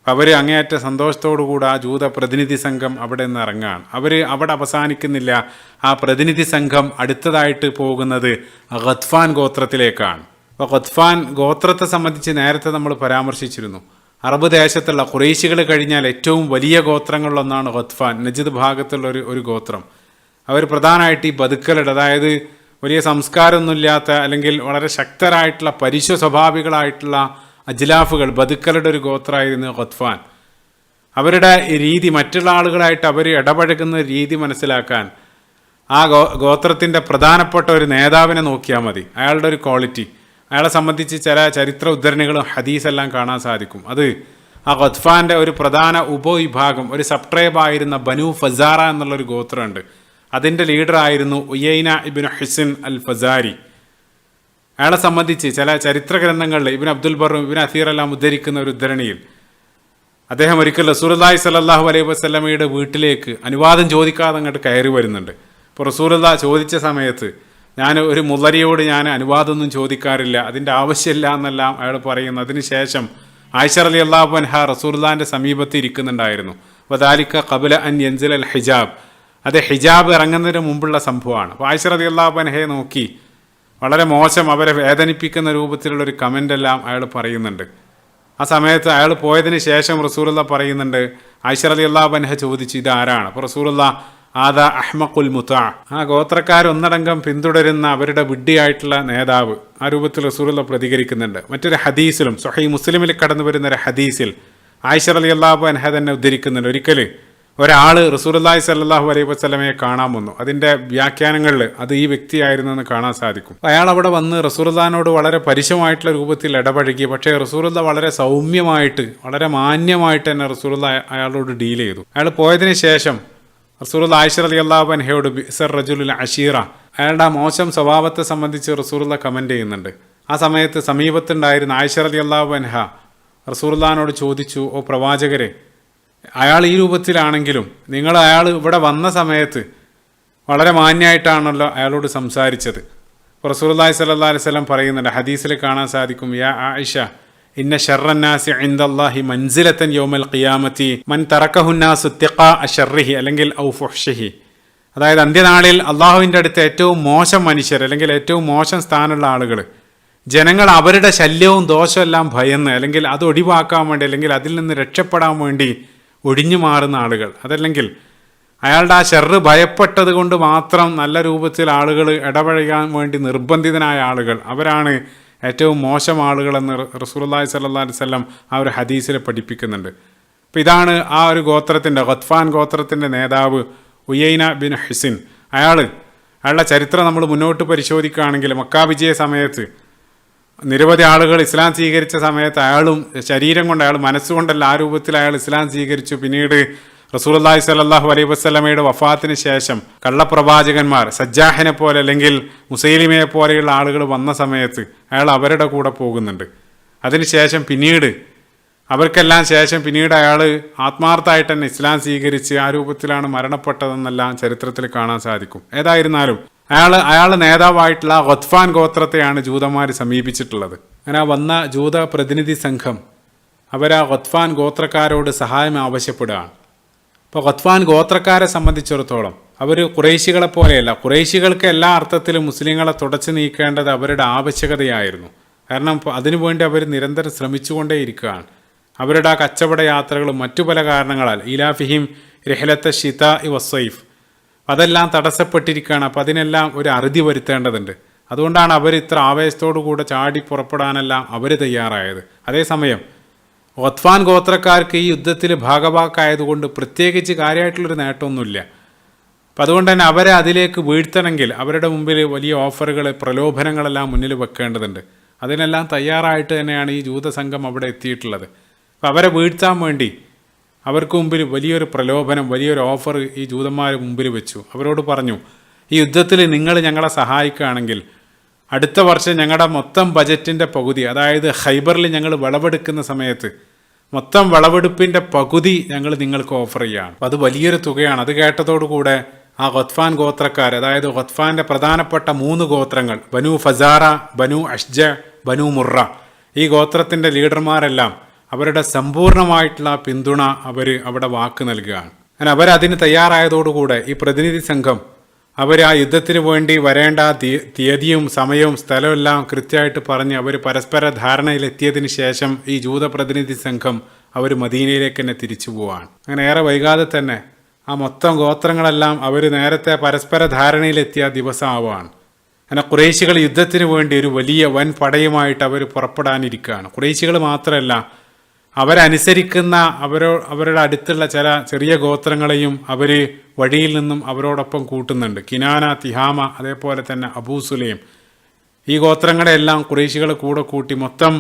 അവർ അങ്ങേയറ്റ സന്തോഷത്തോടുകൂടി ആ ജൂത പ്രതിനിധി സംഘം അവിടെ നിന്ന് ഇറങ്ങാണ്. അവർ അവിടെ അവസാനിക്കുന്നില്ല. ആ പ്രതിനിധി സംഘം അടുത്തതായിട്ട് പോകുന്നത് ഖത്ഫാൻ ഗോത്രത്തിലേക്കാണ്. അപ്പോൾ ഖത്ഫാൻ ഗോത്രത്തെ സംബന്ധിച്ച് നേരത്തെ നമ്മൾ പരാമർശിച്ചിരുന്നു. അറബ് ദേശത്തുള്ള ഖുറൈശികൾ കഴിഞ്ഞാൽ ഏറ്റവും വലിയ ഗോത്രങ്ങളിലൊന്നാണ് ഖത്ഫാൻ, നജിദ് ഭാഗത്തുള്ള ഒരു ഗോത്രം. അവർ പ്രധാനമായിട്ട് ഈ ബദുക്കളുടെ, അതായത് വലിയ സംസ്കാരമൊന്നുമില്ലാത്ത അല്ലെങ്കിൽ വളരെ ശക്തരായിട്ടുള്ള പരിശു സ്വഭാവികളായിട്ടുള്ള അജ്ലാഫുകൾ, ബദുക്കളുടെ ഒരു ഗോത്രമായിരുന്നു ഖത്ഫാൻ. അവരുടെ രീതി, മറ്റുള്ള ആളുകളായിട്ട് അവർ ഇടപഴകുന്ന രീതി മനസ്സിലാക്കാൻ ആ ഗോത്രത്തിൻ്റെ പ്രധാനപ്പെട്ട ഒരു നേതാവിനെ നോക്കിയാൽ മതി. അയാളുടെ ഒരു ക്വാളിറ്റി, അയാളെ സംബന്ധിച്ച് ചില ചരിത്ര ഉദ്ധരണികളും ഹദീസെല്ലാം കാണാൻ സാധിക്കും. അത് ആ ഖത്ഫാൻ്റെ ഒരു പ്രധാന ഉപവിഭാഗം, ഒരു സബ്ട്രൈബായിരുന്ന ബനു ഫസാറ എന്നുള്ളൊരു ഗോത്രമുണ്ട്. അതിൻ്റെ ലീഡറായിരുന്നു ഉയൈന ഇബ്നു ഹിസ്ൻ അൽ ഫസാരി. അയാളെ സംബന്ധിച്ച് ചില ചരിത്ര ഗ്രന്ഥങ്ങളിൽ ഇബ്നു അബ്ദുൽ ബറും ഇബ്നു അസീറെല്ലാം ഉദ്ധരിക്കുന്ന ഒരു ഉദ്ധരണിയിൽ അദ്ദേഹം ഒരിക്കൽ റസൂലുള്ളാഹി സ്വല്ലല്ലാഹു അലൈഹി വസല്ലമയുടെ വീട്ടിലേക്ക് അനുവാദം ചോദിക്കാതെ അങ്ങോട്ട് കയറി വരുന്നുണ്ട്. അപ്പോൾ റസൂലുള്ളാഹി ചോദിച്ച സമയത്ത് ഞാൻ ഒരു മുളരിയോട് ഞാൻ അനുവാദമൊന്നും ചോദിക്കാറില്ല, അതിൻ്റെ ആവശ്യമില്ല എന്നെല്ലാം അയാൾ പറയുന്നു. അതിനുശേഷം ആയിഷ റളിയല്ലാഹു അൻഹാ റസൂലുള്ളാഹിൻ്റെ സമീപത്ത് ഇരിക്കുന്നുണ്ടായിരുന്നു. വദാലിക ഖബ്ല അൻ യൻസിൽ അൽ ഹിജാബ്, അത് ഹിജാബ് ഇറങ്ങുന്നതിന് മുമ്പുള്ള സംഭവമാണ്. അപ്പോൾ ആയിഷ റളിയല്ലാഹു അൻഹയെ നോക്കി വളരെ മോശം, അവരെ വേദനിപ്പിക്കുന്ന രൂപത്തിലുള്ളൊരു കമൻ്റ് എല്ലാം അയാൾ പറയുന്നുണ്ട്. ആ സമയത്ത് അയാൾ പോയതിന് ശേഷം റസൂലുള്ളാഹി പറയുന്നുണ്ട്, ആയിഷ റളിയല്ലാഹു അൻഹ ചോദിച്ചു ഇതാരാണ്? അപ്പോൾ റസൂലുള്ളാഹി ആദാ അഹ്മഖുൽ മുതാ, ആ ഗോത്രക്കാരൊന്നടങ്കം പിന്തുടരുന്ന അവരുടെ വിഡ്ഢിയായിട്ടുള്ള നേതാവ്, ആ രൂപത്തിൽ റസൂലുള്ളാഹി പ്രതികരിക്കുന്നുണ്ട്. മറ്റൊരു ഹദീസിലും സ്വഹീഹ് മുസ്ലിമിൽ കടന്നു വരുന്ന ഒരു ഹദീസിൽ ആയിഷ റളിയല്ലാഹു അൻഹ തന്നെ ഉദ്ധരിക്കുന്നുണ്ട്. ഒരിക്കൽ ഒരാൾ റസൂലുള്ളാഹി സ്വല്ലല്ലാഹു അലൈഹി വസല്ലമയെ കാണാൻ വന്നു. അതിൻ്റെ വ്യാഖ്യാനങ്ങളിൽ അത് ഈ വ്യക്തിയായിരുന്നു എന്ന് കാണാൻ സാധിക്കും. അയാൾ അവിടെ വന്ന് റസൂലുള്ളാഹിനോട് വളരെ പരുഷമായിട്ടുള്ള രൂപത്തിൽ ഇടപഴകി. പക്ഷേ റസൂലുള്ളാഹി വളരെ സൗമ്യമായിട്ട്, വളരെ മാന്യമായിട്ട് തന്നെ റസൂലുള്ളാഹി അയാളോട് ഡീൽ ചെയ്തു. അയാൾ പോയതിന് ശേഷം റസൂലുള്ളാഹി ആയിഷ റളിയല്ലാഹു അൻഹയോട് ബിസർ റജുലുൽ അശീറ, അയാളുടെ ആ മോശം സ്വഭാവത്തെ സംബന്ധിച്ച് റസൂലുള്ളാഹി കമൻ്റ് ചെയ്യുന്നുണ്ട്. ആ സമയത്ത് സമീപത്തുണ്ടായിരുന്ന ആയിഷ റളിയല്ലാഹു അൻഹ റസൂലുള്ളാഹിനോട് ചോദിച്ചു, ഓ പ്രവാചകരെ, അയാൾ ഈ രൂപത്തിലാണെങ്കിലും നിങ്ങൾ അയാൾ ഇവിടെ വന്ന സമയത്ത് വളരെ മാന്യമായിട്ടാണല്ലോ അയാളോട് സംസാരിച്ചത്. റസൂലുള്ളാഹി സ്വല്ലല്ലാഹു അലൈഹി വസല്ലം പറയുന്നുണ്ട്, ഹദീസിൽ കാണാൻ സാധിക്കും, യാ ആയിഷ ഇന്ന ശർറന്നാസി ഇൻദല്ലാഹി മൻസിലത്തൻ യൗമൽ ഖിയാമത്തി മൻ തറക്കഹുന്നാസു തിഖാ അശർരിഹി അല്ലെങ്കിൽ ഔ ഫുഹ്ഷിഹി. അതായത് അന്ത്യനാളിൽ അള്ളാഹുവിൻ്റെ അടുത്ത് ഏറ്റവും മോശം മനുഷ്യർ അല്ലെങ്കിൽ ഏറ്റവും മോശം സ്ഥാനമുള്ള ആളുകൾ, ജനങ്ങൾ അവരുടെ ശല്യവും ദോഷവും എല്ലാം ഭയന്ന് അല്ലെങ്കിൽ അത് ഒഴിവാക്കാൻ വേണ്ടി അല്ലെങ്കിൽ അതിൽ നിന്ന് രക്ഷപ്പെടാൻ വേണ്ടി ഒഴിഞ്ഞു മാറുന്ന ആളുകൾ, അതല്ലെങ്കിൽ അയാളുടെ ആ ഷർറ് ഭയപ്പെട്ടത് കൊണ്ട് മാത്രം നല്ല രൂപത്തിൽ ആളുകൾ ഇടപഴകാൻ വേണ്ടി നിർബന്ധിതനായ ആളുകൾ, അവരാണ് ഏറ്റവും മോശം ആളുകളെന്ന് റസൂലുള്ളാഹി സ്വല്ലല്ലാഹു അലൈഹി വസല്ലം ആ ഒരു ഹദീസിൽ പഠിപ്പിക്കുന്നുണ്ട്. അപ്പോൾ ഇതാണ് ആ ഒരു ഗോത്രത്തിൻ്റെ, ഖത്ഫാൻ ഗോത്രത്തിൻ്റെ നേതാവ് ഉയൈന ബിൻ ഹിസിൻ. അയാളുടെ ചരിത്രം നമ്മൾ മുന്നോട്ട് പരിശോധിക്കുകയാണെങ്കിൽ മക്കാ വിജയ സമയത്ത് നിരവധി ആളുകൾ ഇസ്ലാം സ്വീകരിച്ച സമയത്ത് അയാളും ശരീരം കൊണ്ട്, അയാൾ മനസ്സുകൊണ്ടല്ല, ആ രൂപത്തിൽ അയാൾ ഇസ്ലാം സ്വീകരിച്ചു. പിന്നീട് റസൂലുള്ളാഹി സ്വല്ലല്ലാഹു അലൈഹി വസല്ലമയുടെ വഫാത്തിന് ശേഷം കള്ളപ്രവാചകന്മാർ സജ്ജാഹിനെ പോലെ അല്ലെങ്കിൽ മുസൈലിമയെ പോലെയുള്ള ആളുകൾ വന്ന സമയത്ത് അയാൾ അവരുടെ കൂടെ പോകുന്നുണ്ട്. അതിനുശേഷം പിന്നീട് അവർക്കെല്ലാം ശേഷം പിന്നീട് അയാൾ ആത്മാർത്ഥമായിട്ട് തന്നെ ഇസ്ലാം സ്വീകരിച്ച് ആ രൂപത്തിലാണ് മരണപ്പെട്ടതെന്നെല്ലാം ചരിത്രത്തിൽ കാണാൻ സാധിക്കും. ഏതായിരുന്നാലും അയാൾ നേതാവായിട്ടുള്ള ഖത്ഫാൻ ഗോത്രത്തെയാണ് ജൂതന്മാർ സമീപിച്ചിട്ടുള്ളത്. അങ്ങനെ വന്ന ജൂത പ്രതിനിധി സംഘം അവർ ആ ഖത്ഫാൻ ഗോത്രക്കാരോട് സഹായം ആവശ്യപ്പെടുകയാണ്. അപ്പോൾ ഖത്ഫാൻ ഗോത്രക്കാരെ സംബന്ധിച്ചിടത്തോളം അവർ ഖുറൈശികളെ പോലെയല്ല. ഖുറൈശികൾക്ക് എല്ലാ അർത്ഥത്തിലും മുസ്ലിങ്ങളെ തുടച്ചു നീക്കേണ്ടത് അവരുടെ ആവശ്യകതയായിരുന്നു. കാരണം അതിനുവേണ്ടി അവർ നിരന്തരം ശ്രമിച്ചുകൊണ്ടേയിരിക്കുകയാണ്. അവരുടെ ആ കച്ചവട യാത്രകളും മറ്റു പല കാരണങ്ങളാൽ ഇലാഫിഹിം രഹ്ലത്ത ഷിതാ വസ്സൈഫ് അതെല്ലാം തടസ്സപ്പെട്ടിരിക്കുകയാണ്. അപ്പോൾ അതിനെല്ലാം ഒരു അറുതി വരുത്തേണ്ടതുണ്ട്. അതുകൊണ്ടാണ് അവർ ഇത്ര ആവേശത്തോടു കൂടെ ചാടി പുറപ്പെടാനെല്ലാം അവർ തയ്യാറായത്. അതേസമയം ഖത്ഫാൻ ഗോത്രക്കാർക്ക് ഈ യുദ്ധത്തിൽ ഭാഗഭാക്കായതുകൊണ്ട് പ്രത്യേകിച്ച് കാര്യമായിട്ടുള്ളൊരു നേട്ടമൊന്നുമില്ല. അപ്പം അതുകൊണ്ട് തന്നെ അവരെ അതിലേക്ക് വീഴ്ത്തണമെങ്കിൽ അവരുടെ മുമ്പിൽ വലിയ ഓഫറുകൾ, പ്രലോഭനങ്ങളെല്ലാം മുന്നിൽ വെക്കേണ്ടതുണ്ട്. അതിനെല്ലാം തയ്യാറായിട്ട് തന്നെയാണ് ഈ ജൂതസംഘം അവിടെ എത്തിയിട്ടുള്ളത്. അപ്പം അവരെ വീഴ്ത്താൻ വേണ്ടി അവർക്ക് മുമ്പിൽ വലിയൊരു പ്രലോഭനം, വലിയൊരു ഓഫർ ഈ ജൂതന്മാർ മുമ്പിൽ വെച്ചു. അവരോട് പറഞ്ഞു, ഈ യുദ്ധത്തിൽ നിങ്ങൾ ഞങ്ങളെ സഹായിക്കുകയാണെങ്കിൽ അടുത്ത വർഷം ഞങ്ങളുടെ മൊത്തം ബജറ്റിൻ്റെ പകുതി, അതായത് ഖൈബറിൽ ഞങ്ങൾ വിളവെടുക്കുന്ന സമയത്ത് മൊത്തം വിളവെടുപ്പിൻ്റെ പകുതി ഞങ്ങൾ നിങ്ങൾക്ക് ഓഫർ ചെയ്യുകയാണ്. അപ്പോൾ അത് വലിയൊരു തുകയാണ്. അത് കേട്ടതോടുകൂടെ ആ ഖത്ഫാൻ ഗോത്രക്കാർ, അതായത് ഖത്ഫാൻ്റെ പ്രധാനപ്പെട്ട 3 ഗോത്രങ്ങൾ, ബനു ഫസാറ, ബനു അഷ്ജ, ബനു മുറ, ഈ ഗോത്രത്തിൻ്റെ ലീഡർമാരെല്ലാം അവരുടെ സമ്പൂർണ്ണമായിട്ടുള്ള പിന്തുണ അവർ അവിടെ വാക്ക് നൽകുകയാണ്. അങ്ങനെ അവരതിന് തയ്യാറായതോടുകൂടെ ഈ പ്രതിനിധി സംഘം അവർ ആ യുദ്ധത്തിന് വേണ്ടി വരേണ്ട തീയതിയും സമയവും സ്ഥലവും എല്ലാം കൃത്യമായിട്ട് പറഞ്ഞ് അവർ പരസ്പര ധാരണയിലെത്തിയതിന് ശേഷം ഈ ജൂത പ്രതിനിധി സംഘം അവർ മദീനയിലേക്ക് തന്നെ തിരിച്ചു പോവാണ്. അങ്ങനെ ഏറെ വൈകാതെ തന്നെ ആ മൊത്തം ഗോത്രങ്ങളെല്ലാം അവർ നേരത്തെ പരസ്പര ധാരണയിലെത്തിയ ദിവസമാവുകയാണ്. അങ്ങനെ ഖുറൈശികൾ യുദ്ധത്തിന് വേണ്ടി ഒരു വലിയ വൻ പടയുമായിട്ട് അവർ പുറപ്പെടാനിരിക്കുകയാണ്. ഖുറൈശികൾ മാത്രമല്ല, അവരനുസരിക്കുന്ന അവരുടെ അടുത്തുള്ള ചില ചെറിയ ഗോത്രങ്ങളെയും അവർ വഴിയിൽ നിന്നും അവരോടൊപ്പം കൂട്ടുന്നുണ്ട്. കിനാന, തിഹാമ, അതേപോലെ തന്നെ അബൂ സുലൈം, ഈ ഗോത്രങ്ങളെല്ലാം ഖുറൈശികൾ കൂടെ കൂട്ടി മൊത്തം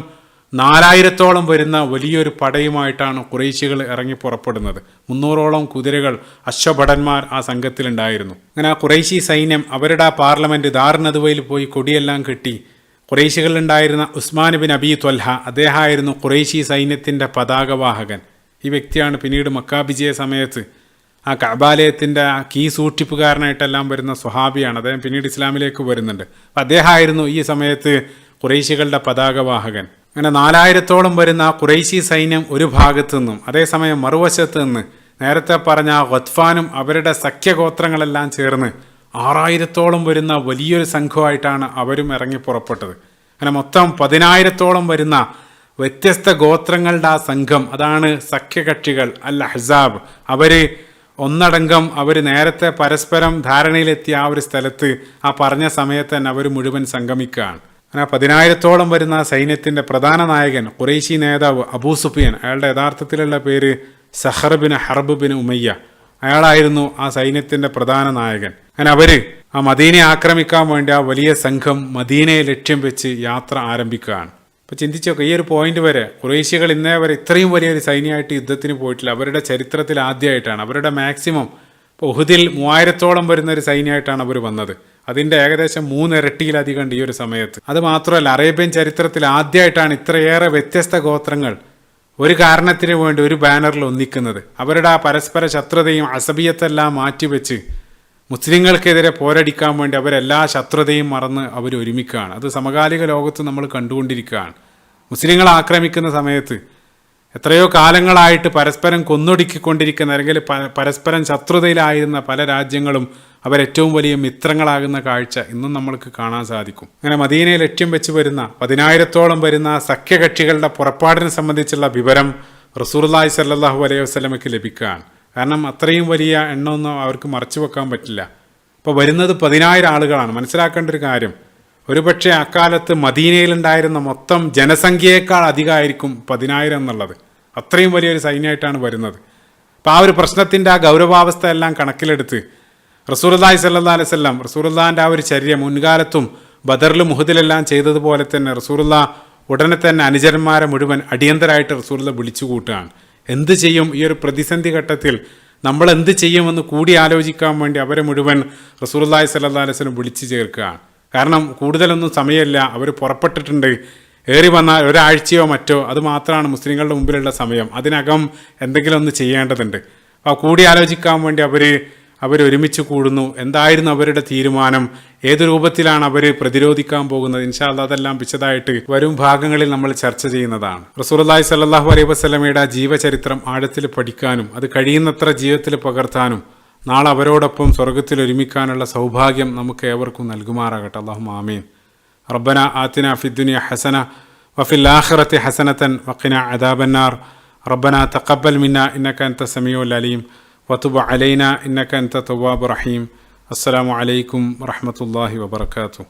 4000-ഓളം വരുന്ന വലിയൊരു പടയുമായിട്ടാണ് ഖുറൈശികൾ ഇറങ്ങി പുറപ്പെടുന്നത്. 300-ഓളം കുതിരകൾ, അശ്വഭടന്മാർ ആ സംഘത്തിലുണ്ടായിരുന്നു. അങ്ങനെ ആ ഖുറൈശി സൈന്യം അവരുടെ ആ പാർലമെൻറ്റ് ദാർനദുവയിൽ പോയി കൊടിയെല്ലാം കെട്ടി. ഖുറൈശികളിലുണ്ടായിരുന്ന ഉസ്മാൻ ബിൻ അബി ത്വൽഹ, അദ്ദേഹമായിരുന്നു ഖുറൈശി സൈന്യത്തിൻ്റെ പതാകവാഹകൻ. ഈ വ്യക്തിയാണ് പിന്നീട് മക്കാ വിജയ സമയത്ത് ആ കഅബാലയത്തിൻ്റെ ആ കീ സൂക്ഷിപ്പുകാരനായിട്ടെല്ലാം വരുന്ന സ്വഹാബിയാണ്. അദ്ദേഹം പിന്നീട് ഇസ്ലാമിലേക്ക് വരുന്നുണ്ട്. അപ്പം അദ്ദേഹമായിരുന്നു ഈ സമയത്ത് ഖുറൈശികളുടെ പതാകവാഹകൻ. അങ്ങനെ 4000-ഓളം വരുന്ന ആ ഖുറൈശി സൈന്യം ഒരു ഭാഗത്തു നിന്നും, അതേസമയം മറുവശത്ത് നിന്ന് നേരത്തെ പറഞ്ഞ ആ ഖത്ഫാനും അവരുടെ സഖ്യഗോത്രങ്ങളെല്ലാം ചേർന്ന് 6000-ഓളം വരുന്ന വലിയൊരു സംഘമായിട്ടാണ് അവരും ഇറങ്ങി പുറപ്പെട്ടത്. അങ്ങനെ മൊത്തം 10,000-ഓളം വരുന്ന വ്യത്യസ്ത ഗോത്രങ്ങളുടെ ആ സംഘം, അതാണ് സഖ്യകക്ഷികൾ അൽ അഹ്സാബ്. അവർ ഒന്നടങ്കം അവർ നേരത്തെ പരസ്പരം ധാരണയിലെത്തിയ ആ ഒരു സ്ഥലത്ത് ആ പറഞ്ഞ സമയത്ത് തന്നെ അവർ മുഴുവൻ സംഗമിക്കുകയാണ്. അങ്ങനെ 10,000-ഓളം വരുന്ന സൈന്യത്തിൻ്റെ പ്രധാന നായകൻ ഖുറൈശി നേതാവ് അബൂ സുഫിയാൻ, അയാളുടെ യഥാർത്ഥത്തിലുള്ള പേര് സഹർ ബിൻ ഹർബ് ബിൻ ഉമയ്യ, അയാളായിരുന്നു ആ സൈന്യത്തിൻ്റെ പ്രധാന നായകൻ. അങ്ങനെ അവർ ആ മദീനയെ ആക്രമിക്കാൻ വേണ്ടി ആ വലിയ സംഘം മദീനയെ ലക്ഷ്യം വെച്ച് യാത്ര ആരംഭിക്കുകയാണ്. അപ്പോൾ ചിന്തിച്ചോക്കെ, ഈ ഒരു പോയിന്റ് വരെ ഖുറൈശികൾ ഇന്നേ വരെ ഇത്രയും വലിയൊരു സൈന്യമായിട്ട് യുദ്ധത്തിന് പോയിട്ടില്ല. അവരുടെ ചരിത്രത്തിൽ ആദ്യമായിട്ടാണ്. അവരുടെ മാക്സിമം ഇപ്പോൾ ഉഹുദിൽ 3000-ഓളം വരുന്ന ഒരു സൈന്യമായിട്ടാണ് അവർ വന്നത്. അതിൻ്റെ ഏകദേശം 3 ഇരട്ടിയിലധികം ഉണ്ട് ഈ ഒരു സമയത്ത്. അത് മാത്രമല്ല, അറേബ്യൻ ചരിത്രത്തിൽ ആദ്യമായിട്ടാണ് ഇത്രയേറെ വ്യത്യസ്ത ഗോത്രങ്ങൾ ഒരു കാരണത്തിന് വേണ്ടി ഒരു ബാനറിൽ ഒന്നിക്കുന്നത്. അവരുടെ ആ പരസ്പര ശത്രുതയും അസബിയത്തെല്ലാം മാറ്റിവെച്ച് മുസ്ലിങ്ങൾക്കെതിരെ പോരടിക്കാൻ വേണ്ടി അവരെല്ലാ ശത്രുതയും മറന്ന് അവർ ഒരുമിക്കുകയാണ്. അത് സമകാലിക ലോകത്ത് നമ്മൾ കണ്ടുകൊണ്ടിരിക്കുകയാണ്. മുസ്ലിങ്ങളെ ആക്രമിക്കുന്ന സമയത്ത് എത്രയോ കാലങ്ങളായിട്ട് പരസ്പരം കൊന്നൊടുക്കിക്കൊണ്ടിരിക്കുന്ന, അല്ലെങ്കിൽ പരസ്പരം ശത്രുതയിലായിരുന്ന പല രാജ്യങ്ങളും അവരേറ്റവും വലിയ മിത്രങ്ങളാകുന്ന കാഴ്ച ഇന്നും നമ്മൾക്ക് കാണാൻ സാധിക്കും. അങ്ങനെ മദീനയെ ലക്ഷ്യം വെച്ച് വരുന്ന 10,000-ഓളം വരുന്ന സഖ്യകക്ഷികളുടെ പുറപ്പാടിനെ സംബന്ധിച്ചുള്ള വിവരം റസൂലുള്ളാഹി സ്വല്ലല്ലാഹു അലൈഹി വസല്ലമയ്ക്ക് ലഭിക്കുകയാണ്. കാരണം അത്രയും വലിയ എണ്ണമൊന്നും അവർക്ക് മറച്ചു വെക്കാൻ പറ്റില്ല. അപ്പോൾ വരുന്നത് 10,000 ആളുകളാണ്. മനസ്സിലാക്കേണ്ട ഒരു കാര്യം, ഒരുപക്ഷെ അക്കാലത്ത് മദീനയിലുണ്ടായിരുന്ന മൊത്തം ജനസംഖ്യയേക്കാൾ അധികമായിരിക്കും 10,000 എന്നുള്ളത്. അത്രയും വലിയൊരു സൈന്യമായിട്ടാണ് വരുന്നത്. അപ്പോൾ ആ ഒരു പ്രശ്നത്തിൻ്റെ ആ ഗൗരവാവസ്ഥ എല്ലാം കണക്കിലെടുത്ത് റസൂലുള്ളാഹി സ്വല്ലല്ലാഹു അലൈഹി വസല്ലം, റസൂലുള്ളാഹിൻ്റെ ആ ഒരു ചര്യ മുൻകാലത്തും ബദറിലും ഉഹുദിലെല്ലാം ചെയ്തതുപോലെ തന്നെ റസൂലുള്ളാഹി ഉടനെ തന്നെ അനുചരന്മാരെ മുഴുവൻ അടിയന്തരമായിട്ട് റസൂലുള്ളാഹി വിളിച്ചു കൂട്ടുകയാണ്. എന്ത് ചെയ്യും ഈ ഒരു പ്രതിസന്ധി ഘട്ടത്തിൽ, നമ്മൾ എന്ത് ചെയ്യുമെന്ന് കൂടി ആലോചിക്കാൻ വേണ്ടി അവരെ മുഴുവൻ റസൂലുള്ളാഹി സ്വല്ലല്ലാഹു അലൈഹി വസല്ലം വിളിച്ചു ചേർക്കുകയാണ്. കാരണം കൂടുതലൊന്നും സമയമില്ല, അവർ പുറപ്പെട്ടിട്ടുണ്ട്. ഏറി വന്നാൽ ഒരാഴ്ചയോ മറ്റോ അത് മാത്രമാണ് മുസ്ലിങ്ങളുടെ മുമ്പിലുള്ള സമയം. അതിനകം എന്തെങ്കിലും ഒന്ന് ചെയ്യേണ്ടതുണ്ട്. അപ്പോൾ കൂടി ആലോചിക്കാൻ വേണ്ടി അവർ ഒരുമിച്ച് കൂടുന്നു. എന്തായിരുന്നു അവരുടെ തീരുമാനം, ഏത് രൂപത്തിലാണ് അവർ പ്രതിരോധിക്കാൻ പോകുന്നത്, ഇൻഷാ അല്ലാഹ് അതെല്ലാം വിശദമായിട്ട് വരും ഭാഗങ്ങളിൽ നമ്മൾ ചർച്ച ചെയ്യുന്നതാണ്. റസൂലുള്ളാഹി സ്വല്ലല്ലാഹു അലൈഹി വസല്ലമയുടെ ജീവചരിത്രം ആഴത്തിൽ പഠിക്കാനും അത് കഴിയുന്നത്ര ജീവിതത്തിൽ പകർത്താനും നാളെ അവരോടൊപ്പം സ്വർഗത്തിൽ ഒരുമിക്കാനുള്ള സൗഭാഗ്യം നമുക്ക് ഏവർക്കും നൽകുമാറാകട്ടെ. അല്ലാഹുമ്മ ആമീൻ. റബ്ബന ആതിന ഫിദ്ദുനിയ ഹസന വഫിൽ ആഖിറതി ഹസനതൻ വഖിന അദാബന്നാർ. റബ്ബന തഖബ്ബൽ മിന്നാ ഇന്നക അൻത സമീഉൽ അലീം വതുബ് അലൈനാ ഇന്നക അൻത തവ്വാബുർ റഹീം. അസ്സലാമു അലൈക്കും വറഹ്മത്തുള്ളാഹി വബറകാതുഹു.